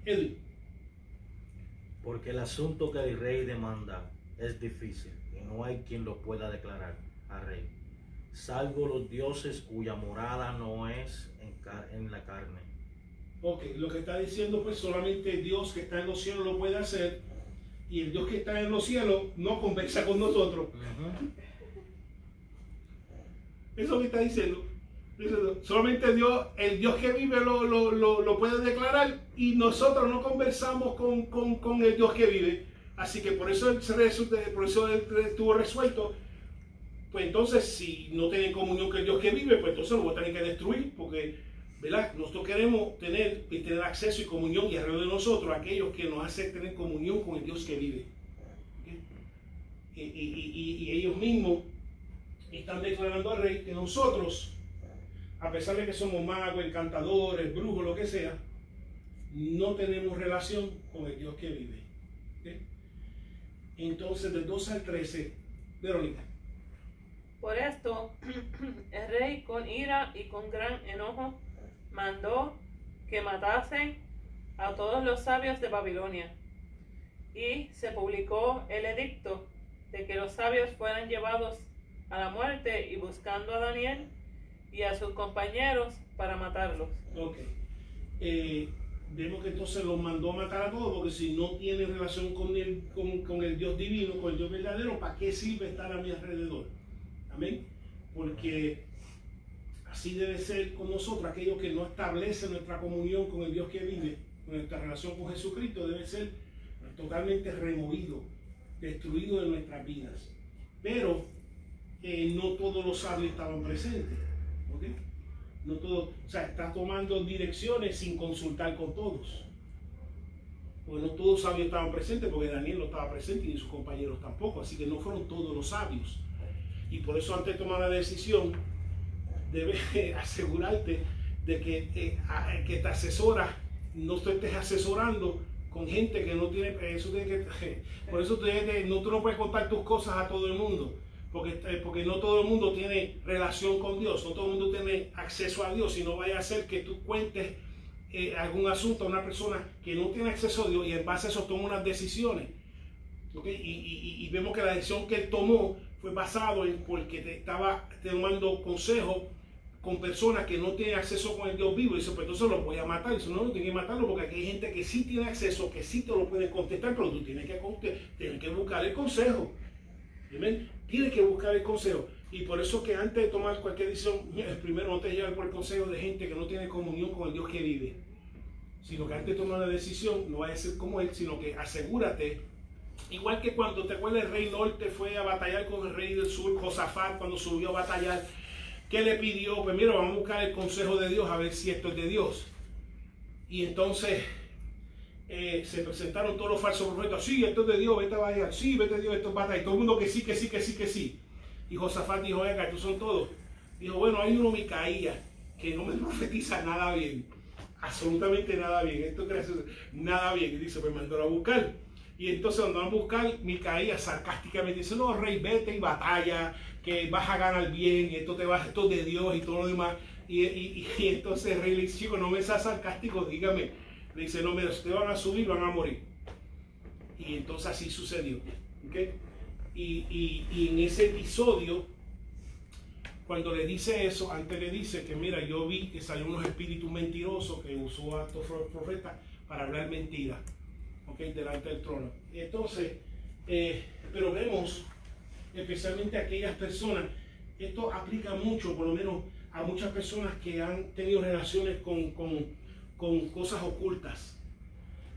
Speaker 1: Edwin.
Speaker 6: Porque el asunto que el rey demanda es difícil y no hay quien lo pueda declarar al rey, salvo los dioses cuya morada no es en la carne.
Speaker 1: Ok, lo que está diciendo, pues solamente Dios que está en los cielos lo puede hacer, y el Dios que está en los cielos no conversa con nosotros. Eso es lo que está diciendo. Solamente Dios, el Dios que vive lo puede declarar, y nosotros no conversamos con el Dios que vive. Así que por eso él estuvo resuelto. Pues entonces, si no tienen comunión con el Dios que vive, pues entonces lo voy a tener que destruir, porque ¿verdad? Nosotros queremos tener acceso y comunión, y alrededor de nosotros aquellos que nos hacen tener comunión con el Dios que vive. ¿Okay? Y ellos mismos están declarando al rey que nosotros, a pesar de que somos magos, encantadores, brujos, lo que sea, no tenemos relación con el Dios que vive. ¿Okay? Entonces, del 12 al 13, Verónica.
Speaker 5: Por esto, el rey con ira y con gran enojo mandó que matasen a todos los sabios de Babilonia, y se publicó el edicto de que los sabios fueran llevados a la muerte, y buscando a Daniel y a sus compañeros para matarlos.
Speaker 1: Ok. Vemos que entonces los mandó a matar a todos, porque si no tiene relación con el Dios divino, con el Dios verdadero, ¿para qué sirve estar a mi alrededor? Amén. Porque así debe ser con nosotros, aquellos que no establecen nuestra comunión con el Dios que vive, nuestra relación con Jesucristo, debe ser totalmente removido, destruido de nuestras vidas. Pero no todos los sabios estaban presentes. ¿Okay? No todos, o sea, está tomando direcciones sin consultar con todos. Porque no todos los sabios estaban presentes, porque Daniel no estaba presente y sus compañeros tampoco, así que no fueron todos los sabios. Y por eso, antes de tomar la decisión, debes asegurarte de que te asesoras, no te estés asesorando con gente que no tiene, por eso tú no puedes contar tus cosas a todo el mundo, porque no todo el mundo tiene relación con Dios, no todo el mundo tiene acceso a Dios, y no vaya a ser que tú cuentes algún asunto a una persona que no tiene acceso a Dios, y en base a eso toma unas decisiones. ¿Okay? Y vemos que la decisión que él tomó fue basado en porque te estaba tomando consejo con personas que no tienen acceso con el Dios vivo. Y dice, pues entonces los voy a matar. Y dice, no, no tienes que matarlo porque aquí hay gente que sí tiene acceso, que sí te lo pueden contestar, pero tú tienes que buscar el consejo. ¿Amén? Tienes que buscar el consejo. Y por eso que antes de tomar cualquier decisión, primero no te lleves por el consejo de gente que no tiene comunión con el Dios que vive. Sino que antes de tomar una decisión, no vaya a ser como él, sino que asegúrate. Igual que cuando te acuerdas, el rey norte fue a batallar con el rey del sur, Josafat, cuando subió a batallar. ¿Qué le pidió? Pues mira, vamos a buscar el consejo de Dios, a ver si esto es de Dios. Y entonces se presentaron todos los falsos profetas. Sí, esto es de Dios, vete a batallar. Sí, vete a Dios, esto es batalla. Y todo el mundo que sí, que sí, que sí, que sí. Y Josafat dijo, venga, estos son todos. Dijo, bueno, hay uno, Micaías, que no me profetiza nada bien. Absolutamente nada bien. Esto gracias, nada bien. Y dice, pues mandó a buscar. Y entonces cuando van a buscar, Micaías sarcásticamente dice, no, rey, vete y batalla, que vas a ganar bien, y esto es de Dios y todo lo demás. Y entonces el rey le dice, chico, no me seas sarcástico, dígame. Le dice, no, mira, si ustedes van a subir, van a morir. Y entonces así sucedió. ¿Okay? Y en ese episodio, cuando le dice eso, antes le dice que mira, yo vi que salió unos espíritus mentirosos que usó a estos profetas para hablar mentiras, ¿okay? Delante del trono. Entonces, pero vemos, especialmente a aquellas personas, esto aplica mucho, por lo menos a muchas personas que han tenido relaciones con cosas ocultas.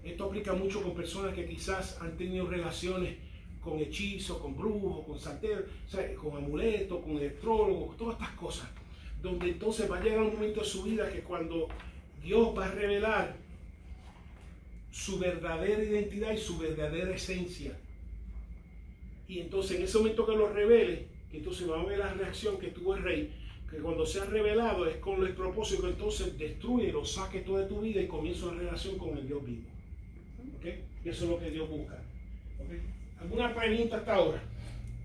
Speaker 1: Esto aplica mucho con personas que quizás han tenido relaciones con hechizos, con brujos, con santeros, o sea, con amuletos, con electrólogos, todas estas cosas. Donde entonces va a llegar un momento de su vida que cuando Dios va a revelar su verdadera identidad y su verdadera esencia. Y entonces en ese momento que lo revele, que entonces va a ver la reacción que tuvo el rey, que cuando se ha revelado es con el propósito que entonces destruye, lo saque todo de tu vida y comienza una relación con el Dios vivo. ¿Okay? Y eso es lo que Dios busca. ¿Okay? ¿Alguna pregunta hasta ahora?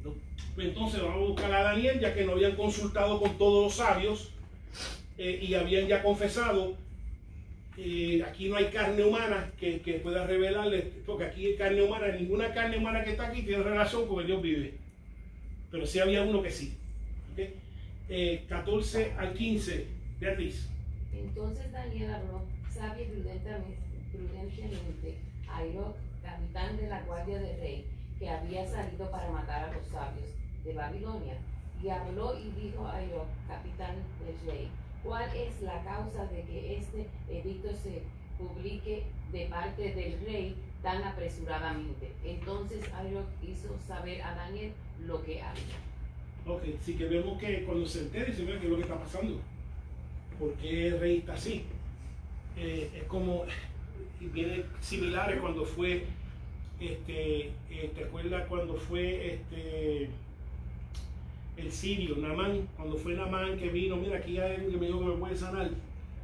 Speaker 1: ¿No? Pues entonces vamos a buscar a Daniel, ya que no habían consultado con todos los sabios y habían ya confesado. Aquí no hay carne humana que pueda revelarle, porque aquí hay carne humana, ninguna carne humana que está aquí tiene relación con el Dios vive. Pero sí había uno que sí. ¿Okay? 14 al 15, Beatriz.
Speaker 4: Entonces Daniel habló sabia y prudentemente a Aroc, capitán de la guardia del rey, que había salido para matar a los sabios de Babilonia. Y habló y dijo a Aroc, capitán del rey, ¿cuál es la causa de que este edicto se publique de parte del rey tan apresuradamente? Entonces Aroc hizo saber a Daniel lo que había.
Speaker 1: Ok, sí que vemos que cuando se entere, se ve qué es lo que está pasando. ¿Por qué el rey está así? Es como, viene similares cuando fue, ¿te acuerdas cuando fue el sirio, Naamán? Cuando fue Naamán que vino, mira, aquí hay alguien que me dijo que me puede sanar.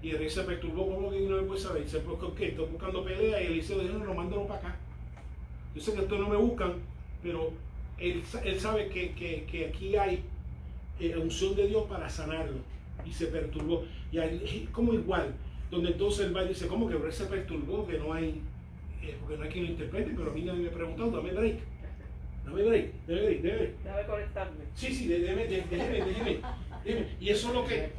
Speaker 1: Y el rey se perturbó, ¿cómo que no me puede sanar? Y dice, ¿por qué? Estoy buscando pelea. Y Eliseo dijo, no, mándalo para acá. Yo sé que ustedes no me buscan, pero él sabe que aquí hay unción de Dios para sanarlo. Y se perturbó. Y ahí, como igual, donde entonces él va y dice, ¿cómo que el rey se perturbó? Que no hay, porque no hay quien lo interprete, pero a mí nadie me ha preguntado, dame break. Dame break.
Speaker 5: Déjame conectarme.
Speaker 1: Sí, déjeme. Y eso es lo que...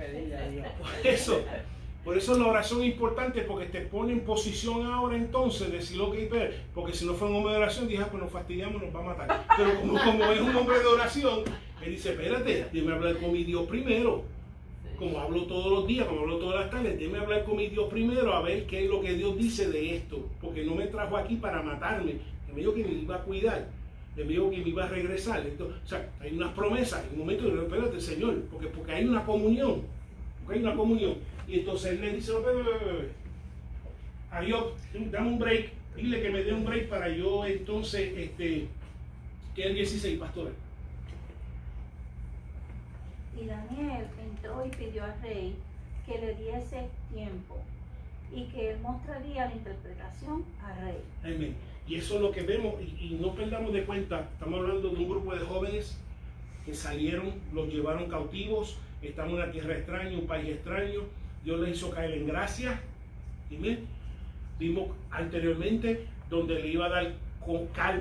Speaker 1: Por eso la oración es importante, porque te pone en posición ahora entonces de decir lo que hay, porque si no fue un hombre de oración, dije, pues nos fastidiamos, nos va a matar. Pero como es un hombre de oración, él dice, espérate, déjame hablar con mi Dios primero. Como hablo todos los días, como hablo todas las tardes, déjame hablar con mi Dios primero a ver qué es lo que Dios dice de esto. Porque no me trajo aquí para matarme, me dijo que me iba a cuidar. Le dijo que me iba a regresar. Entonces, o sea, hay unas promesas. En un momento de espérate, Señor, porque hay una comunión. Porque hay una comunión. Y entonces él le dice, no, Adiós, dame un break. Dile que me dé un break para yo entonces, que el 16, pastora.
Speaker 2: Y Daniel entró y pidió al rey que le diese tiempo y que él mostraría la interpretación al rey.
Speaker 1: Amén. Y eso es lo que vemos, y no perdamos de cuenta, estamos hablando de un grupo de jóvenes que salieron, los llevaron cautivos, estamos en una tierra extraña, un país extraño, Dios les hizo caer en gracia. Amén. Vimos anteriormente donde le iba a dar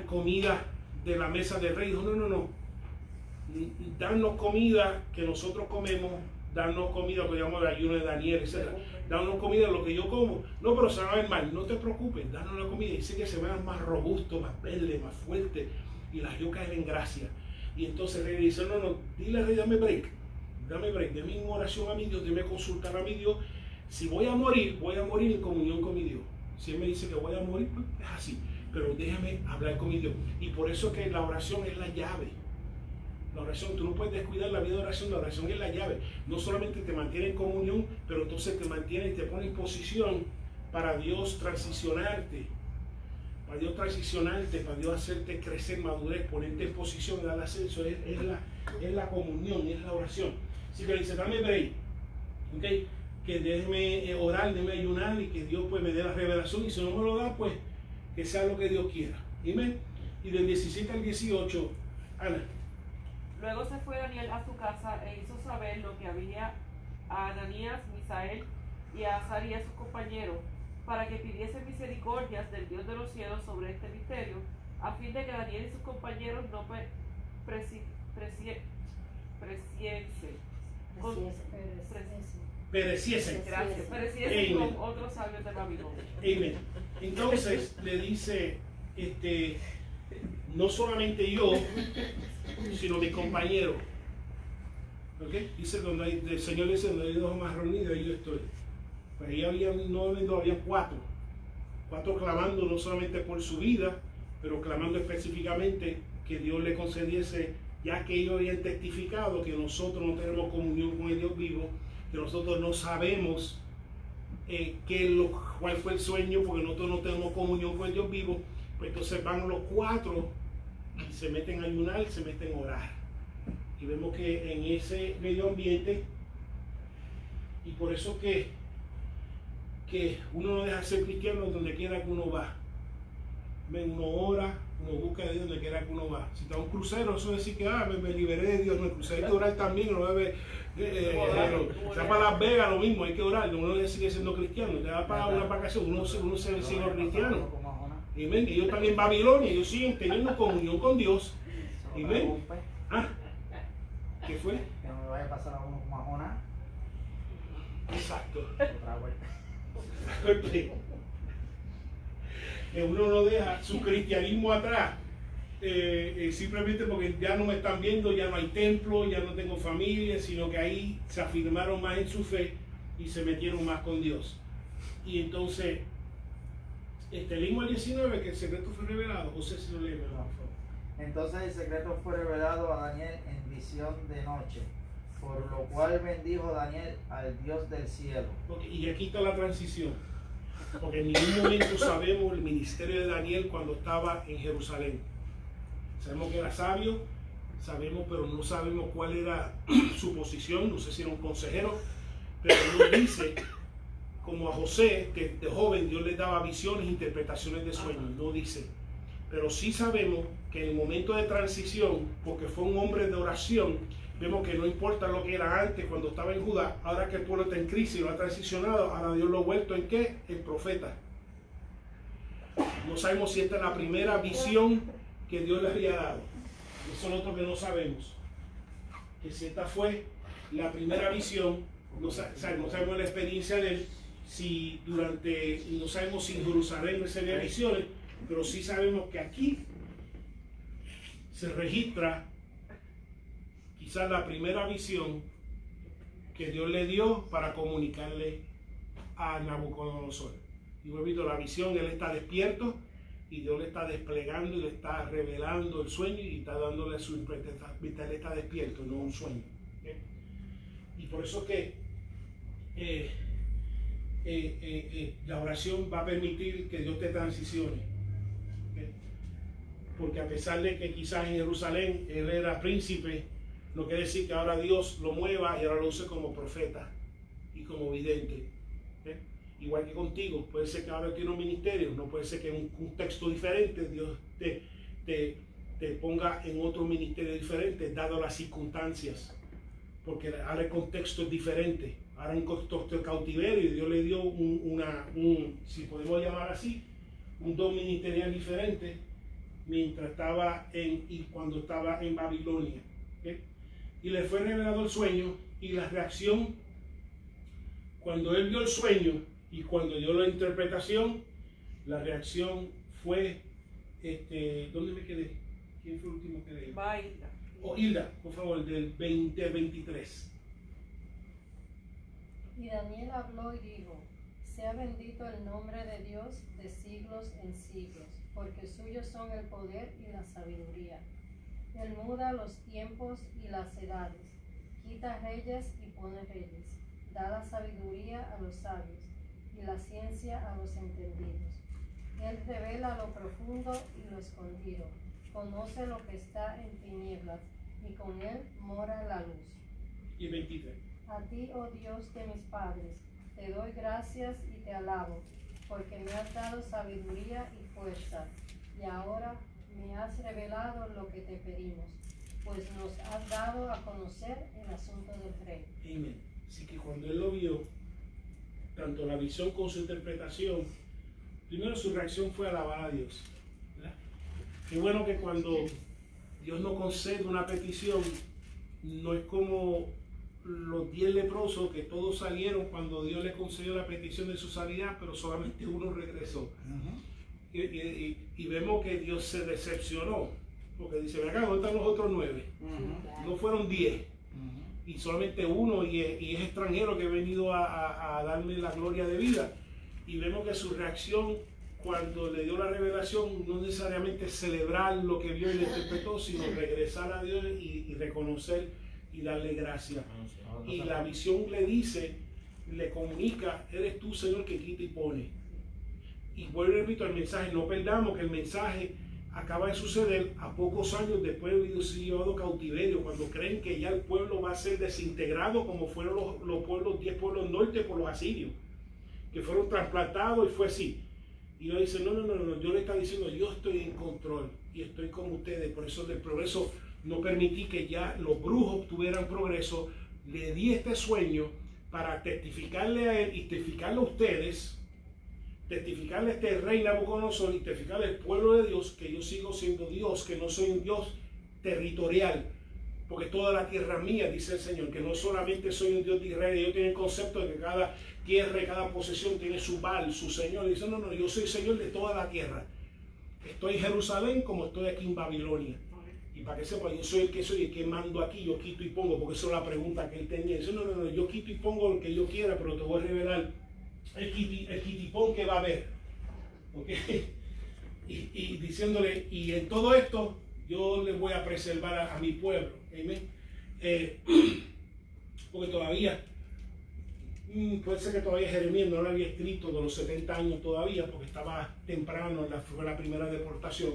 Speaker 1: comida de la mesa del rey. Dijo, no, danos comida que nosotros comemos danos comida, lo que llamamos el ayuno de Daniel, etc. Danos comida, lo que yo como. No, pero se va a ver mal, no te preocupes, danos la comida. Dice que se vean más robustos, más verdes, más fuertes, y las yo caer en gracia. Y entonces el rey dice, no, dile al rey, dame break, deme una oración a mi Dios, deme consultar a mi Dios. Si voy a morir en comunión con mi Dios. Si él me dice que voy a morir, pues es así. Pero déjame hablar con mi Dios. Y por eso que la oración es la llave. La oración, tú no puedes descuidar la vida de oración. La oración es la llave. No solamente te mantiene en comunión, pero entonces te mantiene y te pone en posición para Dios transicionarte. Para Dios transicionarte, para Dios hacerte crecer, madurez, ponerte en posición, dar ascenso. Es la comunión, es la oración. Así que dice, dame break. ¿Okay? Que déjeme orar, déjeme ayunar y que Dios pues me dé la revelación, y si no me lo da, pues que sea lo que Dios quiera. Amén. Y del 17 al 18, Ana.
Speaker 5: Luego se fue Daniel a su casa e hizo saber lo que había a Ananías, Misael y a Azarías sus compañeros, para que pidiesen misericordias del Dios de los cielos sobre este misterio, a fin de que Daniel y sus compañeros no
Speaker 1: pereciesen.
Speaker 5: Gracias. Pereciesen con otros sabios de Babilonia.
Speaker 1: Amén. Entonces le dice, no solamente yo, sino mis compañeros. ¿Okay? Dice donde el Señor dice, donde hay dos más reunidos, ahí yo estoy. Pues ahí había cuatro clamando no solamente por su vida, pero clamando específicamente que Dios le concediese, ya que ellos habían testificado que nosotros no tenemos comunión con el Dios vivo, que nosotros no sabemos cuál fue el sueño, porque nosotros no tenemos comunión con el Dios vivo. Pues entonces van los cuatro y se meten a ayunar, se meten a orar. Y vemos que en ese medio ambiente, y por eso que uno no deja de ser cristiano donde quiera que uno va. Uno ora, uno busca a Dios donde quiera que uno va. Si está en un crucero, eso es decir que me liberé de Dios. No, el crucero hay que orar también, no debe. Está para Las Vegas lo mismo, hay que orar. Uno sigue siendo cristiano. Te va para una vacación, uno sigue siendo cristiano. Amén. Ellos están en Babilonia, ellos siguen teniendo comunión con Dios. Amén. ¿Qué fue?
Speaker 3: Que no me vaya a pasar a uno como a Jonás.
Speaker 1: Exacto.
Speaker 3: Otra vuelta.
Speaker 1: Que uno no deja su cristianismo atrás simplemente porque ya no me están viendo, ya no hay templo, ya no tengo familia, sino que ahí se afirmaron más en su fe y se metieron más con Dios. Y entonces leímos al 19 que el secreto fue revelado. José, si lo lee, por favor.
Speaker 3: Entonces el secreto fue revelado a Daniel en visión de noche, por lo cual bendijo Daniel al Dios del cielo.
Speaker 1: Okay, y aquí está la transición, porque en ningún momento sabemos el ministerio de Daniel cuando estaba en Jerusalén. Sabemos que era sabio, pero no sabemos cuál era su posición. No sé si era un consejero, pero nos dice, como a José, que de joven Dios le daba visiones, interpretaciones de sueños. No dice, pero sí sabemos que en el momento de transición, porque fue un hombre de oración, vemos que no importa lo que era antes, cuando estaba en Judá, ahora que el pueblo está en crisis y lo ha transicionado, ahora Dios lo ha vuelto en ¿qué? El profeta. No sabemos si esta es la primera visión que Dios le había dado. Eso es lo otro que no sabemos. Que si esta fue la primera visión, no sabemos la experiencia de él, no sabemos si en Jerusalén recibía visiones, pero sí sabemos que aquí se registra quizás la primera visión que Dios le dio para comunicarle a Nabucodonosor. Y repito, la visión, él está despierto y Dios le está desplegando y le está revelando el sueño y está dándole su interpretación. Él está despierto, no un sueño. ¿Okay? Y por eso que la oración va a permitir que Dios te transicione. ¿Okay? Porque a pesar de que quizás en Jerusalén él era príncipe, no quiere decir que ahora Dios lo mueva y ahora lo use como profeta y como vidente. ¿Okay? Igual que contigo, puede ser que ahora tiene un ministerio, no puede ser que en un contexto diferente Dios te ponga en otro ministerio diferente, dado las circunstancias, porque ahora el contexto es diferente, ahora un contexto de cautiverio y Dios le dio si podemos llamar así, un don ministerial diferente mientras estaba cuando estaba en Babilonia. ¿Okay? Y le fue revelado el sueño Y la reacción, cuando él vio el sueño y cuando dio la interpretación, la reacción fue, ¿dónde me quedé? ¿Quién fue el último que leí?
Speaker 5: Va Hilda.
Speaker 1: Hilda, por favor, del 23.
Speaker 7: Y Daniel habló y dijo: sea bendito el nombre de Dios de siglos en siglos, porque suyos son el poder y la sabiduría. Él muda los tiempos y las edades, quita reyes y pone reyes, da la sabiduría a los sabios y la ciencia a los entendidos. Él revela lo profundo y lo escondido, conoce lo que está en tinieblas, y con él mora la luz.
Speaker 1: Y 23.
Speaker 7: A ti, oh Dios de mis padres, te doy gracias y te alabo, porque me has dado sabiduría y fuerza, y ahora me has revelado lo que te pedimos, pues nos has dado a conocer el asunto del rey.
Speaker 1: Amén. Así que cuando él lo vio, tanto la visión como su interpretación, primero su reacción fue alabar a Dios, ¿verdad? Qué bueno que cuando Dios nos concede una petición, no es como los 10 leprosos que todos salieron cuando Dios le concedió la petición de su sanidad, pero solamente uno regresó. Y vemos que Dios se decepcionó, porque dice, ven acá, ¿dónde están los otros 9? No fueron 10, y solamente uno, y es extranjero que ha venido a darme la gloria de vida. Y vemos que su reacción cuando le dio la revelación no necesariamente celebrar lo que vio y le interpretó, sino regresar a Dios y reconocer y darle gracias. Y la visión le dice, le comunica, eres tú, Señor, que quita y pone. Y vuelvo y repito el mensaje, no perdamos que el mensaje acaba de suceder a pocos años después de haber sido llevado a cautiverio, cuando creen que ya el pueblo va a ser desintegrado como fueron los pueblos, 10 pueblos norte por los asirios, que fueron trasplantados y fue así. Y Dios dice, no, yo le está diciendo, yo estoy en control y estoy con ustedes, por eso del progreso no permití que ya los brujos tuvieran progreso, le di este sueño para testificarle a él y testificarle a ustedes, testificarle a este rey Nabucodonosor y testificarle al pueblo de Dios que yo sigo siendo Dios, que no soy un Dios territorial, porque toda la tierra es mía, dice el Señor, que no solamente soy un Dios de Israel, ellos tienen el concepto de que cada tierra y cada posesión tiene su Baal, su Señor. Dice, no, yo soy Señor de toda la tierra. Estoy en Jerusalén como estoy aquí en Babilonia. Y para que sepa, yo soy el que mando aquí, yo quito y pongo, porque esa es la pregunta que él tenía. Dice, no, yo quito y pongo lo que yo quiera, pero te voy a revelar el quitipón que va a haber. ¿Okay? Y diciéndole, y en todo esto, yo les voy a preservar a mi pueblo. Amén. Porque todavía, puede ser que todavía Jeremías no lo había escrito de los 70 años todavía, porque estaba temprano, fue la primera deportación.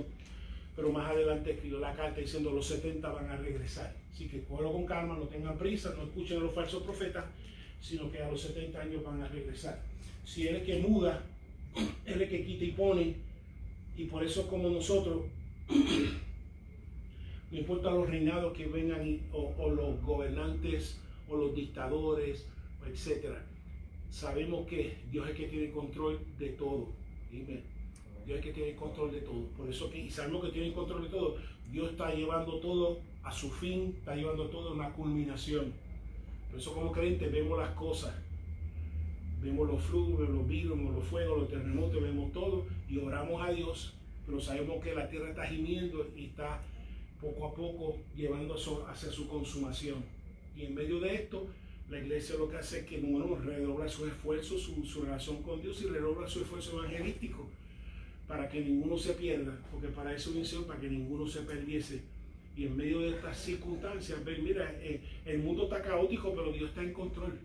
Speaker 1: Pero más adelante escribió la carta diciendo los 70 van a regresar. Así que cógelo con calma, no tengan prisa, no escuchen a los falsos profetas, sino que a los 70 años van a regresar. Si él es que muda, él es que quita y pone, y por eso como nosotros, no importa los reinados que vengan o los gobernantes o los dictadores, etc. Sabemos que Dios es el que tiene control de todo. Amén. Dios es el que tiene control de todo. Por eso y sabemos que tiene control de todo. Dios está llevando todo a su fin, está llevando todo a una culminación. Por eso como creyentes vemos las cosas. Vemos los flujos, vemos los virus, vemos los fuegos, los terremotos, vemos todo y oramos a Dios. Pero sabemos que la tierra está gimiendo y está poco a poco llevando hacia su consumación. Y en medio de esto, la iglesia lo que hace es que redobla sus esfuerzos, su relación con Dios y redobla su esfuerzo evangelístico para que ninguno se pierda, porque para eso venció, para que ninguno se perdiese. Y en medio de estas circunstancias, ver, mira, el mundo está caótico, pero Dios está en control.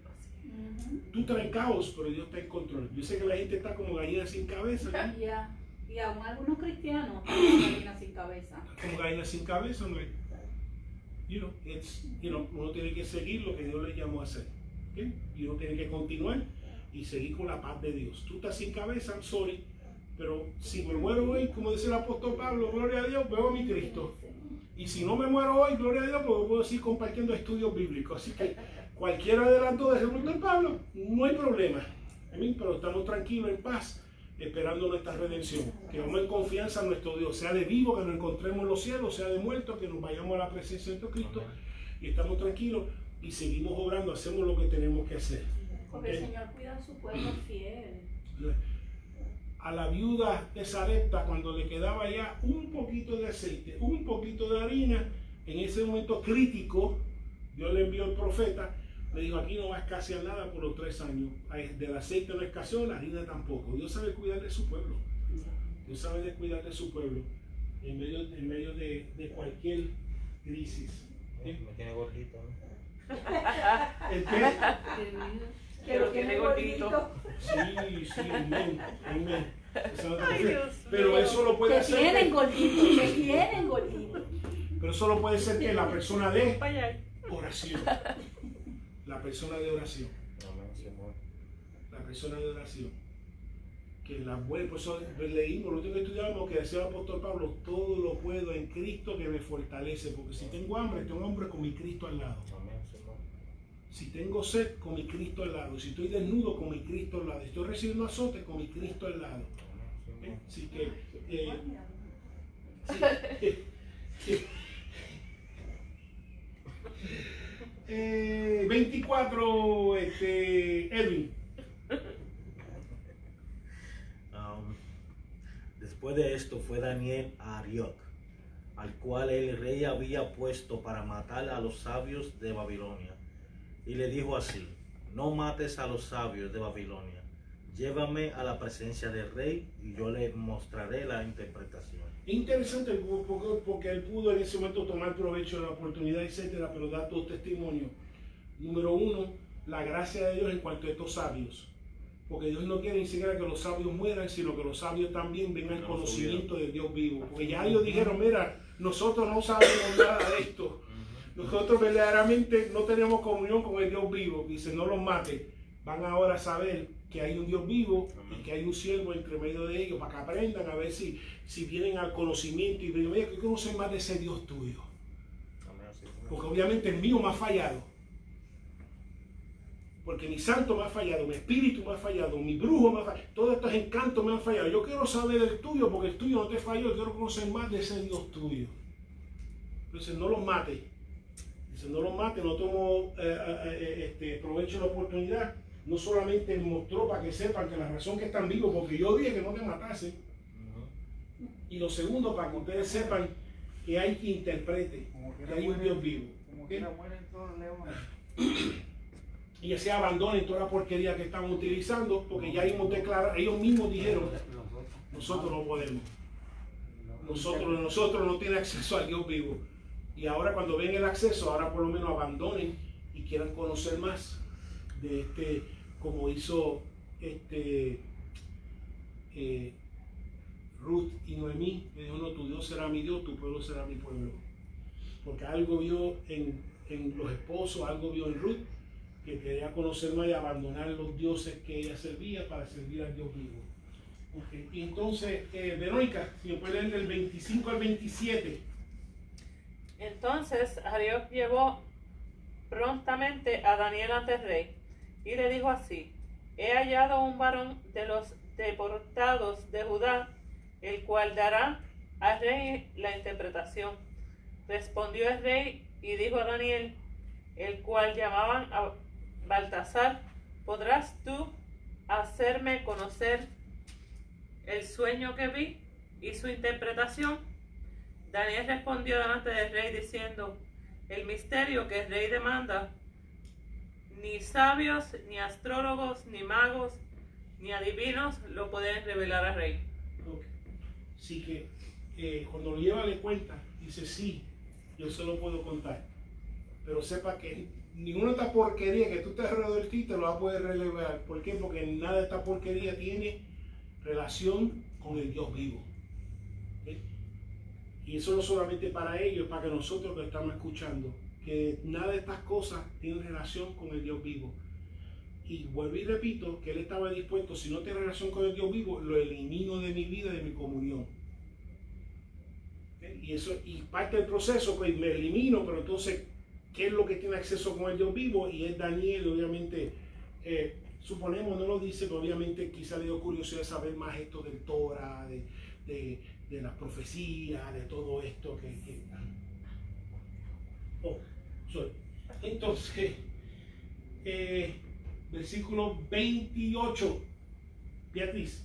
Speaker 1: Tú estás en caos, pero Dios está en control. Yo sé que la gente está como gallina sin cabeza, ¿no?
Speaker 2: Y aún algunos cristianos como gallina sin cabeza.
Speaker 1: Como gallina sin cabeza, ¿no? Uno tiene que seguir lo que Dios le llamó a hacer. ¿Okay? Y uno tiene que continuar y seguir con la paz de Dios. Tú estás sin cabeza, I'm sorry, pero si me muero hoy, como dice el apóstol Pablo, gloria a Dios, veo a mi Cristo. Y si no me muero hoy, gloria a Dios, pues puedo seguir compartiendo estudios bíblicos. Así que cualquiera de las dos de Jesús de Pablo, no hay problema. Pero estamos tranquilos, en paz, esperando nuestra redención. Que vamos en confianza en nuestro Dios, sea de vivo, que nos encontremos en los cielos, sea de muerto, que nos vayamos a la presencia de Cristo. Y estamos tranquilos y seguimos obrando, hacemos lo que tenemos que hacer.
Speaker 2: Porque el Señor cuida a su pueblo fiel.
Speaker 1: A la viuda de Sarepta, cuando le quedaba ya un poquito de aceite, un poquito de harina, en ese momento crítico, Dios le envió al profeta, le dijo, aquí no va a escasear nada por los 3 años. Del aceite no escaseó, la harina tampoco. Dios sabe cuidar de su pueblo. Dios sabe cuidar de su pueblo en medio de cualquier crisis.
Speaker 6: Me tiene gordito, ¿no?
Speaker 1: ¿El qué?
Speaker 5: Que lo tiene gordito.
Speaker 1: Sí, amén, amén.
Speaker 5: Ay, Dios
Speaker 1: Pero
Speaker 5: mío.
Speaker 1: eso lo puede
Speaker 2: Que
Speaker 1: hacer.
Speaker 2: tienen gordito, que tienen gordito.
Speaker 1: Pero eso lo puede ser que la persona de
Speaker 5: Vaya.
Speaker 1: oración. La persona de oración.
Speaker 6: Amén, Señor.
Speaker 1: La persona de oración. Que la buena, por eso leímos, lo último que estudiamos, que decía el apóstol Pablo, todo lo puedo en Cristo que me fortalece. Porque si tengo hambre con mi Cristo al lado.
Speaker 6: Amén, Señor.
Speaker 1: Si tengo sed, con mi Cristo al lado. Si estoy desnudo, con mi Cristo al lado. Si estoy recibiendo azote, con mi Cristo al lado.
Speaker 6: Amén, Señor.
Speaker 1: Así que, sí. 24, Edwin.
Speaker 6: Después de esto fue Daniel a Arioc, al cual el rey había puesto para matar a los sabios de Babilonia. Y le dijo así: no mates a los sabios de Babilonia, llévame a la presencia del rey y yo le mostraré la interpretación.
Speaker 1: Interesante porque él pudo en ese momento tomar provecho de la oportunidad, etcétera, pero da dos testimonios. Número 1, la gracia de Dios en cuanto a estos sabios. Porque Dios no quiere ni siquiera que los sabios mueran, sino que los sabios también vengan al conocimiento del Dios vivo. Porque ya ellos dijeron, mira, nosotros no sabemos nada de esto. Nosotros verdaderamente no tenemos comunión con el Dios vivo. Dice, no los mate. Van ahora a saber que hay un Dios vivo y que hay un siervo entre medio de ellos para que aprendan a ver si vienen al conocimiento y digan, oye, ¿qué conocen más de ese Dios tuyo?
Speaker 6: Amén, Señor.
Speaker 1: Porque obviamente el mío me ha fallado. Porque mi santo me ha fallado, mi espíritu me ha fallado, mi brujo me ha fallado, todos estos encantos me han fallado. Yo quiero saber del tuyo, porque el tuyo no te falló, yo quiero conocer más de ese Dios tuyo. Entonces no los mate. Dice, no los mate, no tomo provecho de la oportunidad. No solamente mostró para que sepan que la razón que están vivos, porque yo dije que no te matasen. Y lo segundo, para que ustedes sepan que hay quien interprete, que hay un Dios vivo.
Speaker 3: Como que mueren todos los leones.
Speaker 1: Y ya se abandonen toda la porquería que están utilizando, porque ya ellos mismos dijeron, nosotros no podemos. Nosotros no tienen acceso al Dios vivo. Y ahora cuando ven el acceso, ahora por lo menos abandonen y quieran conocer más de como hizo Ruth y Noemí, que dijo, no, tu Dios será mi Dios, tu pueblo será mi pueblo. Porque algo vio en los esposos, algo vio en Ruth, que quería conocer más y abandonar los dioses que ella servía para servir al Dios vivo. Okay. Y entonces, Verónica, si me puede leer del 25 al 27.
Speaker 5: Entonces Arioc llevó prontamente a Daniel ante el rey y le dijo así: he hallado un varón de los deportados de Judá, el cual dará al rey la interpretación. Respondió el rey y dijo a Daniel, el cual llamaban a Baltasar: ¿podrás tú hacerme conocer el sueño que vi y su interpretación? Daniel respondió delante del rey diciendo: el misterio que el rey demanda, ni sabios, ni astrólogos, ni magos, ni adivinos lo pueden revelar al rey.
Speaker 1: Okay. Así que cuando lo lleva le cuenta, dice, sí, yo se lo puedo contar. Pero sepa que ninguna de estas porquerías que tú estés alrededor de ti te lo va a poder revelar. ¿Por qué? Porque nada de esta porquería tiene relación con el Dios vivo. ¿Okay? Y eso no solamente para ellos, para que nosotros que estamos escuchando, que nada de estas cosas tiene relación con el Dios vivo. Y vuelvo y repito que él estaba dispuesto, si no tiene relación con el Dios vivo, lo elimino de mi vida, de mi comunión. ¿Okay? Y parte del proceso, pues me elimino, pero entonces, ¿qué es lo que tiene acceso con el Dios vivo? Y es Daniel, obviamente, suponemos, no lo dice, pero obviamente quizá le dio curiosidad de saber más esto del Torah, de las profecías, de todo esto que... Oh, sorry. Entonces, versículo 28, Beatriz.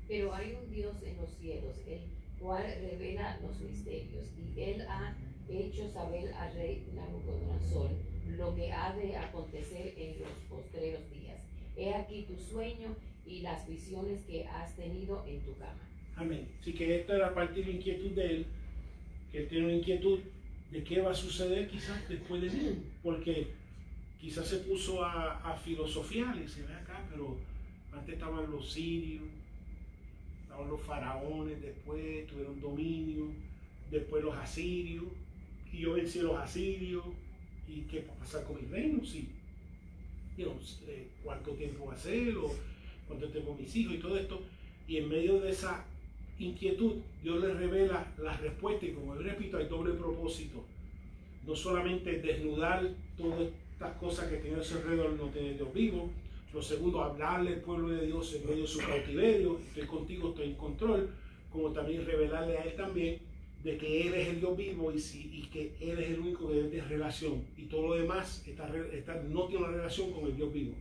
Speaker 4: Pero hay un Dios en los cielos, el cual revela los misterios, y él ha hecho saber al rey Nabucodonosor lo que ha de acontecer en los postreros días. He aquí tu sueño y las visiones que has tenido en tu cama.
Speaker 1: Amén. Así que esta era parte de la inquietud de él, que él tiene una inquietud de qué va a suceder quizás después de él, porque quizás se puso a filosofiar y se ve acá, pero antes estaban los sirios, estaban los faraones, después tuvieron dominio, después los asirios, y yo vencí a los asirios, y qué va a pasar con mi reino, sí. Cuánto tiempo va a ser, o cuánto tiempo mis hijos y todo esto, y en medio de esa inquietud Dios les revela las respuestas, y como yo repito, hay doble propósito, no solamente desnudar todas estas cosas que tiene a su alrededor, no tener Dios vivo. Lo segundo, hablarle al pueblo de Dios en medio de su cautiverio, estoy contigo, estoy en control, como también revelarle a él también de que Él es el Dios vivo y que Él es el único que es relación, y todo lo demás no tiene una relación con el Dios vivo.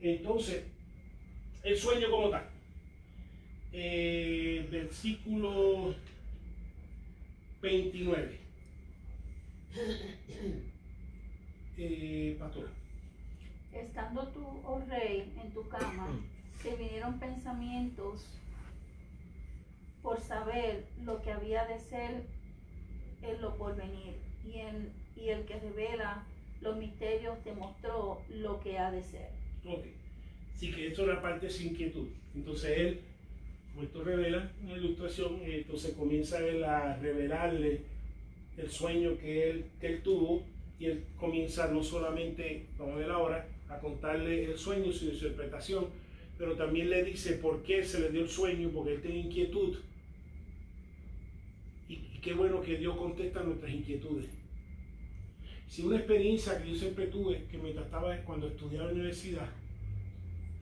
Speaker 1: Entonces, el sueño como tal. Versículo 29. Pastora.
Speaker 2: Estando tú, oh rey, en tu cama, te vinieron pensamientos por saber lo que había de ser en lo porvenir, y el que revela los misterios te mostró lo que ha de ser.
Speaker 1: Ok, sí, que esto era parte de su inquietud. Entonces él, como esto revela una ilustración, entonces comienza él a revelarle el sueño que él tuvo, y él comienza no solamente, vamos a ver ahora, a contarle el sueño, su interpretación, pero también le dice por qué se le dio el sueño, porque él tiene inquietud. Y qué bueno que Dios contesta nuestras inquietudes. Si una experiencia que yo siempre tuve, que me trataba cuando estudiaba en la universidad,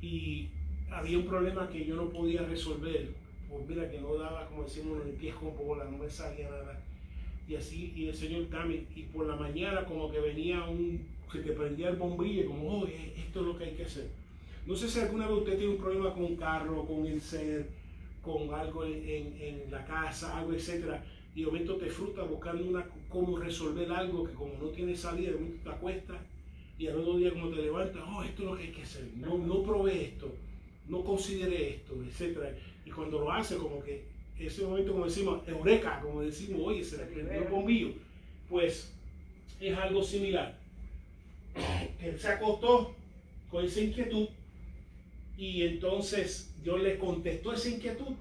Speaker 1: y había un problema que yo no podía resolver, pues mira que no daba, como decimos, ni pies con bola, no me salía nada. Y así, y el Señor también, y por la mañana como que venía se te prendía el bombillo, como, oh, esto es lo que hay que hacer. No sé si alguna vez usted tiene un problema con un carro, con el ser, con algo en la casa, algo, etcétera, y de momento te frustras buscando cómo resolver algo que como no tiene salida, de momento te acuestas, y al otro día como te levantas, oh, esto es lo que hay que hacer, no probé esto, no consideré esto, etcétera. Y cuando lo hace, como que ese momento, como decimos, eureka, como decimos, oye, se le prendió el bombillo, pues es algo similar. Él se acostó con esa inquietud, y entonces Dios le contestó esa inquietud,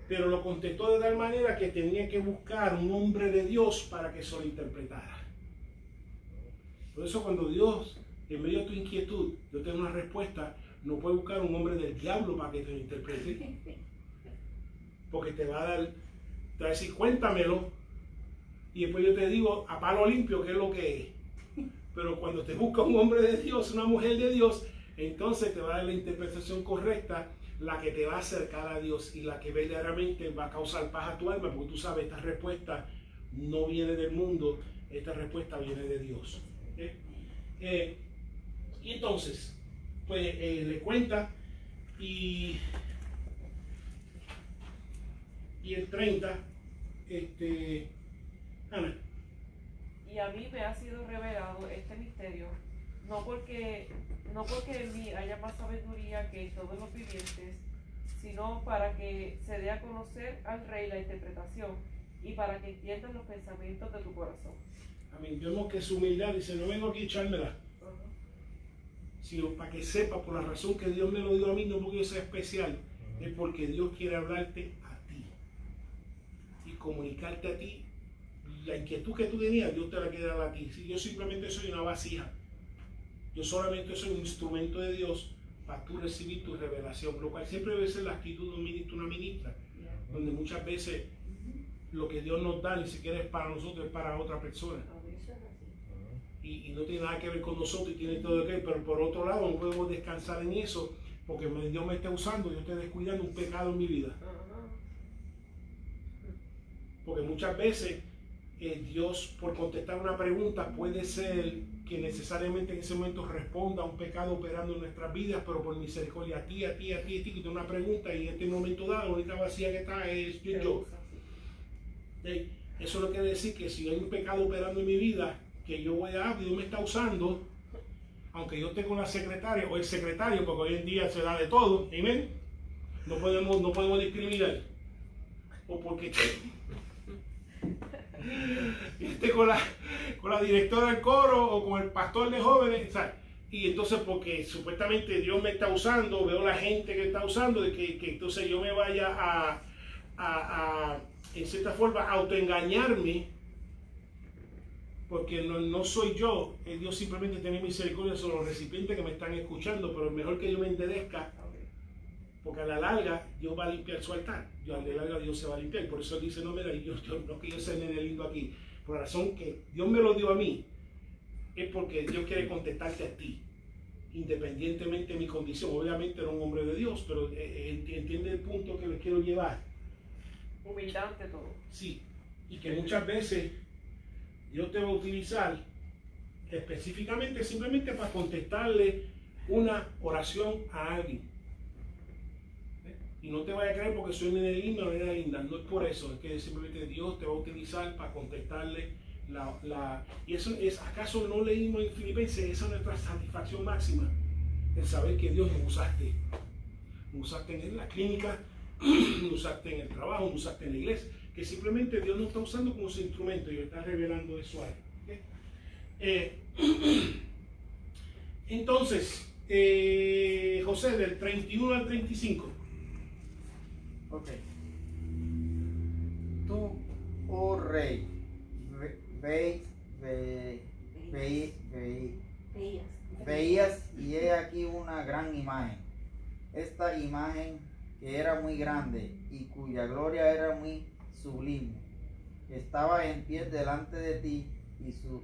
Speaker 1: pero lo contestó de tal manera que tenía que buscar un hombre de Dios para que se lo interpretara. Por eso cuando Dios, en medio de tu inquietud, Dios te da una respuesta, no puede buscar un hombre del diablo para que te lo interprete, porque te va a decir, cuéntamelo, y después yo te digo a palo limpio qué es lo que es. Pero cuando te busca un hombre de Dios, una mujer de Dios, entonces te va a dar la interpretación correcta, la que te va a acercar a Dios y la que verdaderamente va a causar paz a tu alma, porque tú sabes, esta respuesta no viene del mundo, esta respuesta viene de Dios. Y entonces, pues le cuenta, y el 30, Ana.
Speaker 5: Y a mí me ha sido revelado este misterio, no porque en mí haya más sabiduría que en todos los vivientes, sino para que se dé a conocer al rey la interpretación y para que entiendan los pensamientos de tu corazón.
Speaker 1: Amén. Vemos que su humildad dice, no vengo aquí a echármela, sino para que sepa, por la razón que Dios me lo dio a mí, no porque yo sea especial, es porque Dios quiere hablarte a ti y comunicarte a ti. La inquietud que tú tenías, Dios te la quiere dar a ti. Si yo simplemente soy una vasija, yo solamente soy un instrumento de Dios para tú recibir tu revelación, lo cual siempre debe ser la actitud de un ministro, una ministra, donde muchas veces lo que Dios nos da ni siquiera es para nosotros, es para otra persona. Y no tiene nada que ver con nosotros, y tiene todo que ver, pero por otro lado no podemos descansar en eso, porque Dios me está usando, yo estoy descuidando un pecado en mi vida. Porque muchas veces Dios, por contestar una pregunta, puede ser que necesariamente en ese momento responda a un pecado operando en nuestras vidas, pero por misericordia a ti, que tiene una pregunta y en este momento dado, la única vacía que está es yo. Eso no quiere decir que si hay un pecado operando en mi vida, que yo voy a, Dios me está usando, aunque yo tengo la secretaria o el secretario, porque hoy en día se da de todo, amén. No podemos discriminar. O porque esté con la directora del coro o con el pastor de jóvenes, ¿sabes? Y entonces porque supuestamente Dios me está usando, veo la gente que está usando, de que entonces yo me vaya a en cierta forma autoengañarme, porque no soy yo, Dios simplemente tiene misericordia sobre los recipientes que me están escuchando, pero es mejor que yo me enderezca, porque a la larga Dios va a limpiar su altar, a la larga Dios se va a limpiar. Por eso dice, no, mira, no que yo sea nene lindo aquí, por la razón que Dios me lo dio a mí, es porque Dios quiere contestarte a ti, independientemente de mi condición. Obviamente era un hombre de Dios, pero entiende el punto que les quiero llevar.
Speaker 5: Humildad ante todo.
Speaker 1: Sí, y que muchas veces Dios te va a utilizar específicamente simplemente para contestarle una oración a alguien. Y no te vayas a creer porque soy nena linda o nena linda, no es por eso, es que simplemente Dios te va a utilizar para contestarle y eso es, ¿acaso no leímos en Filipenses? Esa es nuestra satisfacción máxima, el saber que Dios nos usaste. Nos usaste en la clínica, nos usaste en el trabajo, nos usaste en la iglesia, que simplemente Dios nos está usando como su instrumento y nos está revelando eso a él. Entonces, José, del 31 al 35.
Speaker 3: Ok. Tú, oh rey, veías y he aquí una gran imagen. Esta imagen que era muy grande y cuya gloria era muy sublime, estaba en pie delante de ti y su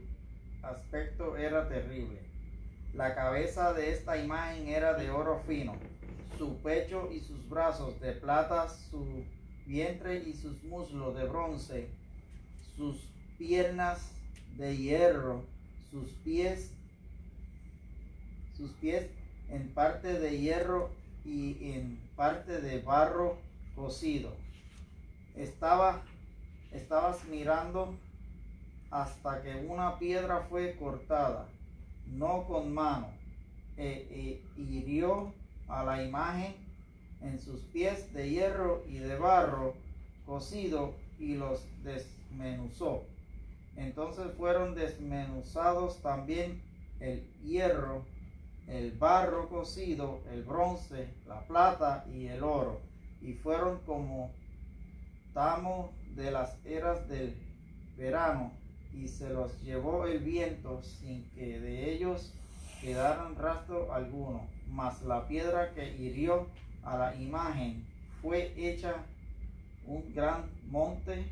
Speaker 3: aspecto era terrible. La cabeza de esta imagen era de oro fino, su pecho y sus brazos de plata, su vientre y sus muslos de bronce, sus piernas de hierro, sus pies en parte de hierro y en parte de barro cocido. Estabas mirando hasta que una piedra fue cortada, no con mano, hirió a la imagen en sus pies de hierro y de barro cocido y los desmenuzó. Entonces fueron desmenuzados también el hierro, el barro cocido, el bronce, la plata y el oro, y fueron como tamo de las eras del verano, y se los llevó el viento sin que de ellos quedaran rastro alguno. Mas la piedra que hirió a la imagen fue hecha un gran monte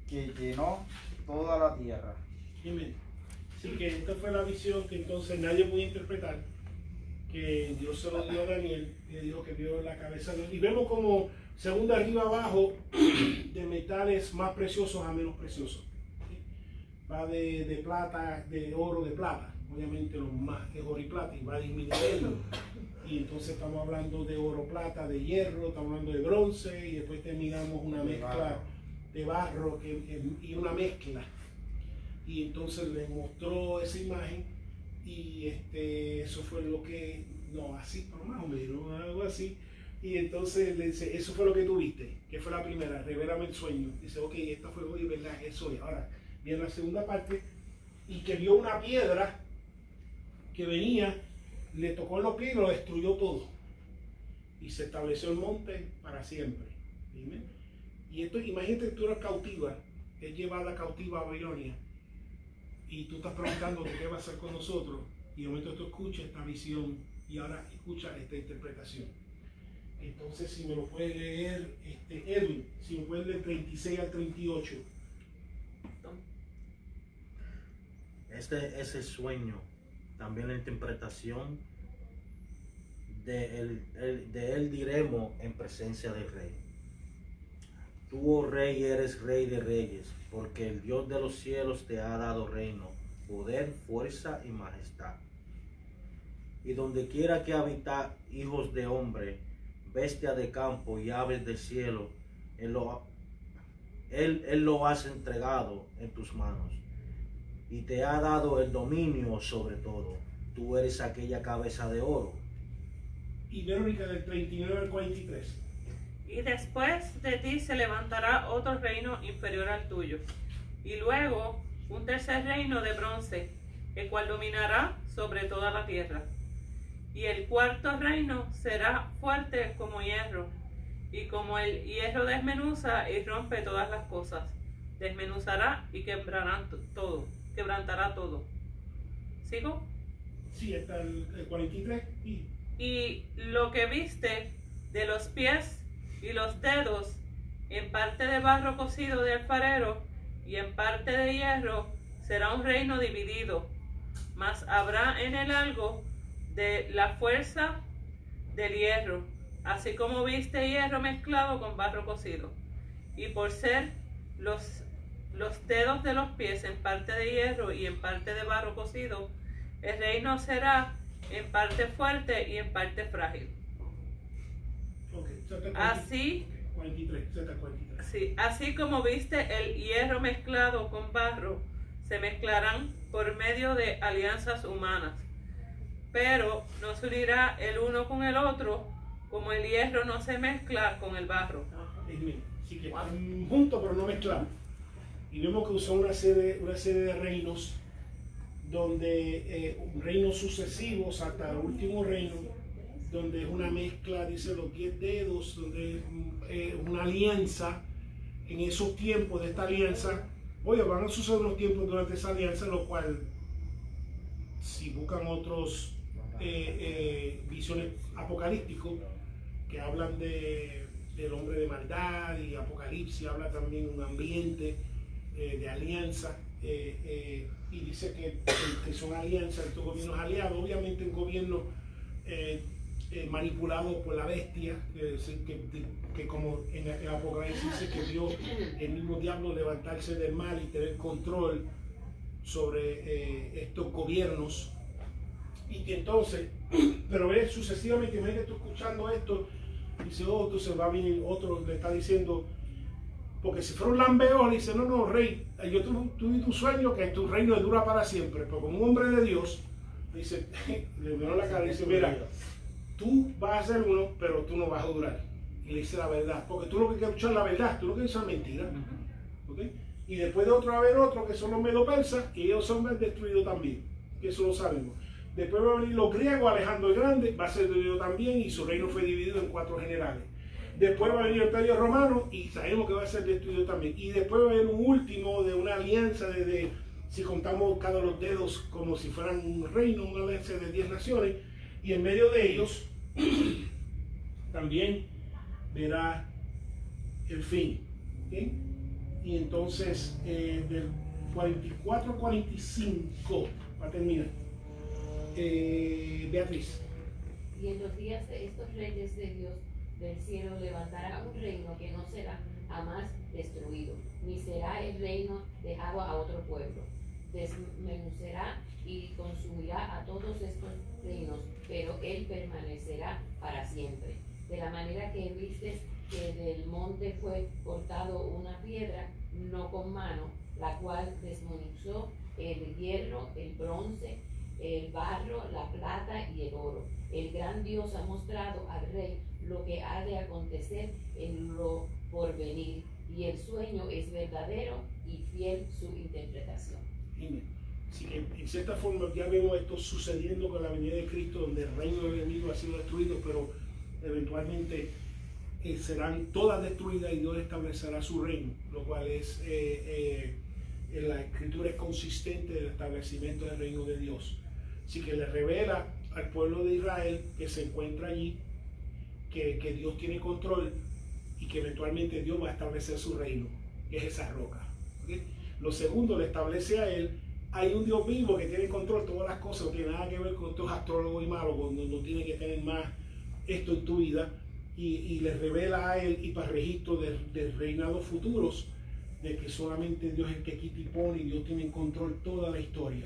Speaker 3: que llenó toda la tierra.
Speaker 1: Amén. Así que esta fue la visión que entonces nadie puede interpretar, que Dios se lo dio a Daniel, y dijo que vio la cabeza de él. Y vemos como según de arriba abajo, de metales más preciosos a menos preciosos. ¿Sí? Va de plata, de oro, de plata. Obviamente lo más es oro y plata, y va disminuyendo. Y entonces estamos hablando de oro, plata, de hierro, estamos hablando de bronce, y después terminamos una mezcla de barro y una mezcla. Y entonces le mostró esa imagen, y eso fue lo que, no, así, pero más o menos, algo así. Y entonces le dice, eso fue lo que tuviste, que fue la primera, revélame el sueño. Dice, ok, esta fue hoy, ¿verdad? Eso es. Ahora viene la segunda parte, y que vio una piedra que venía, le tocó en los pies y lo destruyó todo. Y se estableció el monte para siempre. ¿Dime? Y esto, imagínate que tú eres cautiva, es llevada cautiva a Babilonia, y tú estás preguntando qué va a hacer con nosotros, y de momento tú escuchas esta visión, y ahora escucha esta interpretación. Entonces, si me lo puede leer, Edwin, si me puede leer 36 al 38.
Speaker 6: Ese sueño, también la interpretación de él diremos en presencia del rey. Tú, oh rey, eres rey de reyes, porque el Dios de los cielos te ha dado reino, poder, fuerza y majestad. Y donde quiera que habita hijos de hombre, bestia de campo y aves del cielo, Él lo has entregado en tus manos y te ha dado el dominio sobre todo. Tú eres aquella cabeza de oro.
Speaker 1: Y Verónica, del 39 al 43.
Speaker 5: Y después de ti se levantará otro reino inferior al tuyo, y luego un tercer reino de bronce, el cual dominará sobre toda la tierra. Y el cuarto reino será fuerte como hierro, y como el hierro desmenuza y rompe todas las cosas, desmenuzará y quebrantará todo. ¿Sigo?
Speaker 1: Sí, está el 43
Speaker 5: Y lo que viste de los pies y los dedos, en parte de barro cocido de alfarero y en parte de hierro, será un reino dividido, mas habrá en él algo de la fuerza del hierro, así como viste hierro mezclado con barro cocido. Y por ser los dedos de los pies en parte de hierro y en parte de barro cocido, el reino será en parte fuerte y en parte frágil. Así,
Speaker 1: 43,
Speaker 5: sí, así como viste el hierro mezclado con barro, se mezclarán por medio de alianzas humanas, pero no se unirá el uno con el otro, como el hierro no se mezcla con el barro.
Speaker 1: Así que están juntos pero no mezclados. Y vemos que son una serie de reinos, donde reinos sucesivos hasta el último reino, donde es una mezcla, dice los 10 dedos, donde es una alianza. En esos tiempos de esta alianza, van a suceder unos tiempos durante esa alianza, lo cual, si buscan otros visiones apocalípticos que hablan del hombre de maldad, y Apocalipsis habla también de un ambiente de alianza, y dice que son alianzas, estos gobiernos aliados, obviamente un gobierno manipulado por la bestia, que como en el Apocalipsis dice que vio el mismo diablo levantarse del mal y tener control sobre estos gobiernos. Y que entonces, pero es sucesivamente, imagínate tú escuchando esto, dice, entonces va a venir otro, le está diciendo, porque si fuera un lambeón, dice, no, rey, yo tuve tu sueño, que tu reino dura para siempre, pero como un hombre de Dios, dice, le miró la cara y dice, mira, tú vas a ser uno, pero tú no vas a durar. Y le dice la verdad, porque tú lo que quieres escuchar es la verdad, tú lo que quieres es mentira. ¿Okay? Y después de otro va a haber otro, que son los medo-persas, y ellos son destruidos también, que eso lo sabemos. Después va a venir los griegos, Alejandro el Grande, va a ser destruido también, y su reino fue dividido en 4 generales. Después va a venir el Imperio Romano, y sabemos que va a ser destruido también. Y después va a haber un último de una alianza si contamos cada los dedos como si fueran un reino, una alianza de 10 naciones, y en medio de ellos también verá el fin. ¿Okay? Y entonces del 44 al 45 va a terminar. Beatriz.
Speaker 4: Y en los días de estos reyes de Dios del cielo levantará un reino que no será jamás destruido, ni será el reino dejado a otro pueblo. Desmenuzará y consumirá a todos estos reinos, pero él permanecerá para siempre. De la manera que vistes que del monte fue cortado una piedra, no con mano, la cual desmenuzó el hierro, el bronce, el barro, la plata y el oro. El gran Dios ha mostrado al rey lo que ha de acontecer en lo porvenir, y el sueño es verdadero y fiel su interpretación.
Speaker 1: Así que en cierta forma ya vemos esto sucediendo con la venida de Cristo, donde el reino del enemigo ha sido destruido, pero eventualmente serán todas destruidas y Dios establecerá su reino, lo cual es la escritura es consistente del establecimiento del reino de Dios. Así que le revela al pueblo de Israel que se encuentra allí, que Dios tiene control y que eventualmente Dios va a establecer su reino, que es esa roca. ¿Okay? Lo segundo, le establece a él, hay un Dios vivo que tiene control de todas las cosas, no tiene nada que ver con estos astrólogos y magos, no tiene que tener más esto en tu vida. y le revela a él y para registro de reinados futuros, de que solamente Dios es el que quita y pone y Dios tiene en control toda la historia.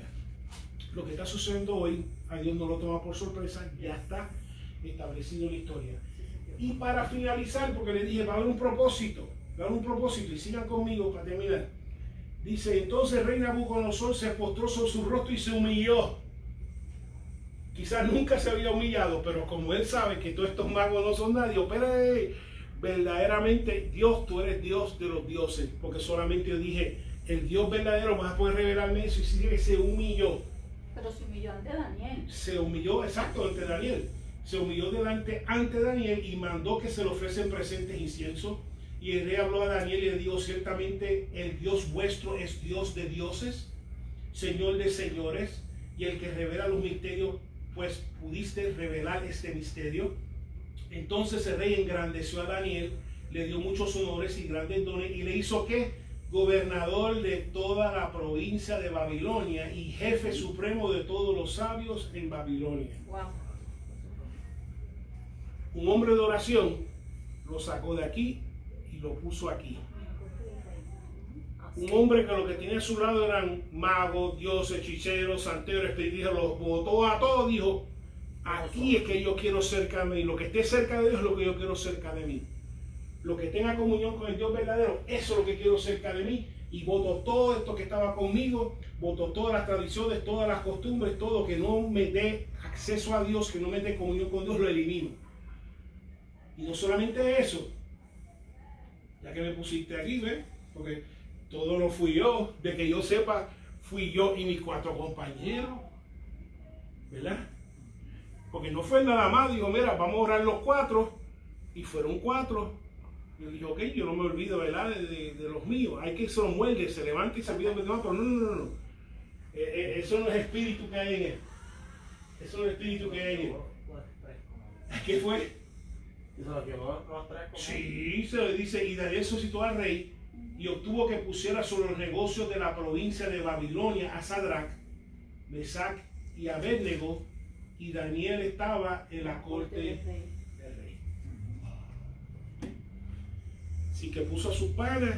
Speaker 1: Lo que está sucediendo hoy, a Dios no lo toma por sorpresa, ya está establecido en la historia. Y para finalizar, porque le dije, va a haber un propósito, y sigan conmigo para terminar. Dice, entonces el rey Nabucodonosor se postró sobre su rostro y se humilló. Quizás nunca se había humillado, pero como él sabe que todos estos magos no son nadie, verdaderamente Dios, tú eres Dios de los dioses, porque solamente yo dije, el Dios verdadero, vas a poder revelarme eso, y sigue que se humilló.
Speaker 2: Pero se humilló ante Daniel.
Speaker 1: Se humilló, exacto, ante Daniel. Se humilló ante Daniel y mandó que se le ofrecen presentes incienso. Y el rey habló a Daniel y le dijo, ciertamente el Dios vuestro es Dios de dioses, Señor de señores, y el que revela los misterios, pues pudiste revelar este misterio. Entonces el rey engrandeció a Daniel, le dio muchos honores y grandes dones, y le hizo ¿qué? Gobernador de toda la provincia de Babilonia y jefe supremo de todos los sabios en Babilonia.
Speaker 2: Wow.
Speaker 1: Un hombre de oración lo sacó de aquí y lo puso aquí. Un hombre que lo que tenía a su lado eran magos, dioses, hechiceros, santeros, espiritistas, los botó a todos, dijo, aquí es que yo quiero cerca de mí, lo que esté cerca de Dios es lo que yo quiero cerca de mí. Lo que tenga comunión con el Dios verdadero, eso es lo que quiero cerca de mí. Y votó todo esto que estaba conmigo, votó todas las tradiciones, todas las costumbres, todo que no me dé acceso a Dios, que no me dé comunión con Dios, lo elimino. Y no solamente eso, ya que me pusiste aquí, ¿ves? Porque todo no fui yo, de que yo sepa, fui yo y mis 4 compañeros, ¿verdad? Porque no fue nada más, digo, mira, vamos a orar los 4, y fueron 4. Yo dije, ok, yo no me olvido, ¿verdad? De los míos. Hay que se los muerde, se levanta y se olvida de los demás, pero no. Eso no es espíritu que hay en él. Eso no es espíritu que hay en él. ¿Qué fue? Sí, se le dice, y Daniel solicitó al rey y obtuvo que pusiera sobre los negocios de la provincia de Babilonia a Sadrach, Mesach y Abednego, y Daniel estaba en la corte del rey. Así que puso a sus panas,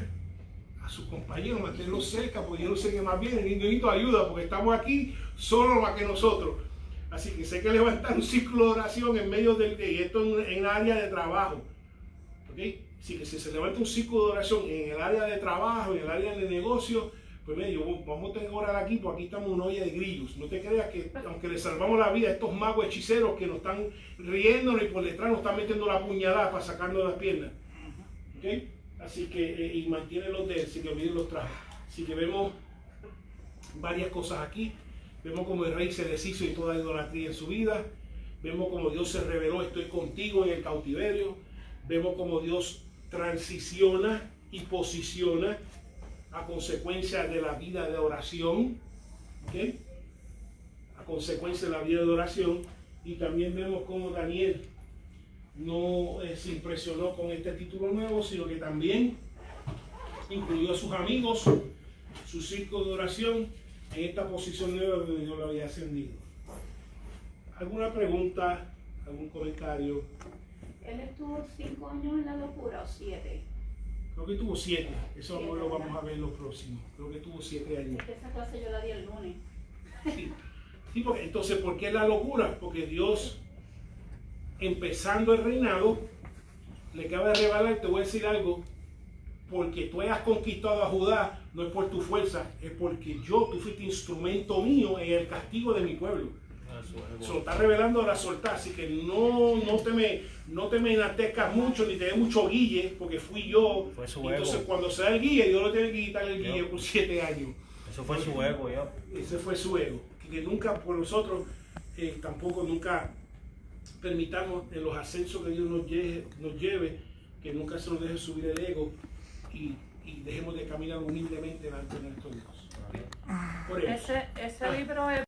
Speaker 1: a sus compañeros, mantenerlos cerca, porque yo no sé qué más viene, ni necesito ayuda, porque estamos aquí solo más que nosotros. Así que sé que levantar un ciclo de oración en medio del día, y esto en el área de trabajo. ¿Okay? Así que si se levanta un ciclo de oración en el área de trabajo, en el área de negocio, pues mira, vamos a tener que orar aquí, porque aquí estamos en una olla de grillos. No te creas que, aunque le salvamos la vida a estos magos hechiceros que nos están riéndonos y por detrás nos están metiendo la puñalada para sacarnos las piernas. ¿Okay? Así que, y mantiene los de él, sin que olviden los trajes. Así que vemos varias cosas aquí. Vemos como el rey se deshizo de toda idolatría en su vida. Vemos como Dios se reveló, estoy contigo en el cautiverio. Vemos como Dios transiciona y posiciona a consecuencia de la vida de oración. ¿Okay? A consecuencia de la vida de oración. Y también vemos como Daniel no se impresionó con este título nuevo, sino que también incluyó a sus amigos, su círculo de oración, en esta posición nueva donde Dios lo había ascendido. ¿Alguna pregunta? ¿Algún comentario?
Speaker 2: Él estuvo 5 años en la locura, o 7.
Speaker 1: Creo que tuvo 7. Eso no lo vamos a ver en los próximos. Creo que tuvo 7 años.
Speaker 2: Esa clase yo la di el lunes.
Speaker 1: Sí, porque, entonces, ¿por qué la locura? Porque Dios, empezando el reinado, le acaba de revelar, te voy a decir algo, porque tú hayas conquistado a Judá, no es por tu fuerza, es porque tú fuiste instrumento mío en el castigo de mi pueblo. Se lo está revelando a la soltar, así que no te me enatezcas mucho, ni te dé mucho guille, porque fui yo.
Speaker 6: Fue su
Speaker 1: entonces
Speaker 6: ego.
Speaker 1: cuando se da el guille, Dios no tiene que quitar el guille por 7 años.
Speaker 6: Eso fue su ego, ya.
Speaker 1: Ese fue su ego. Que nunca por nosotros, tampoco nunca permitamos en los ascensos que Dios nos lleve, que nunca se nos deje subir el ego y dejemos de caminar humildemente delante de nuestro Dios. Por eso.
Speaker 5: Ese libro es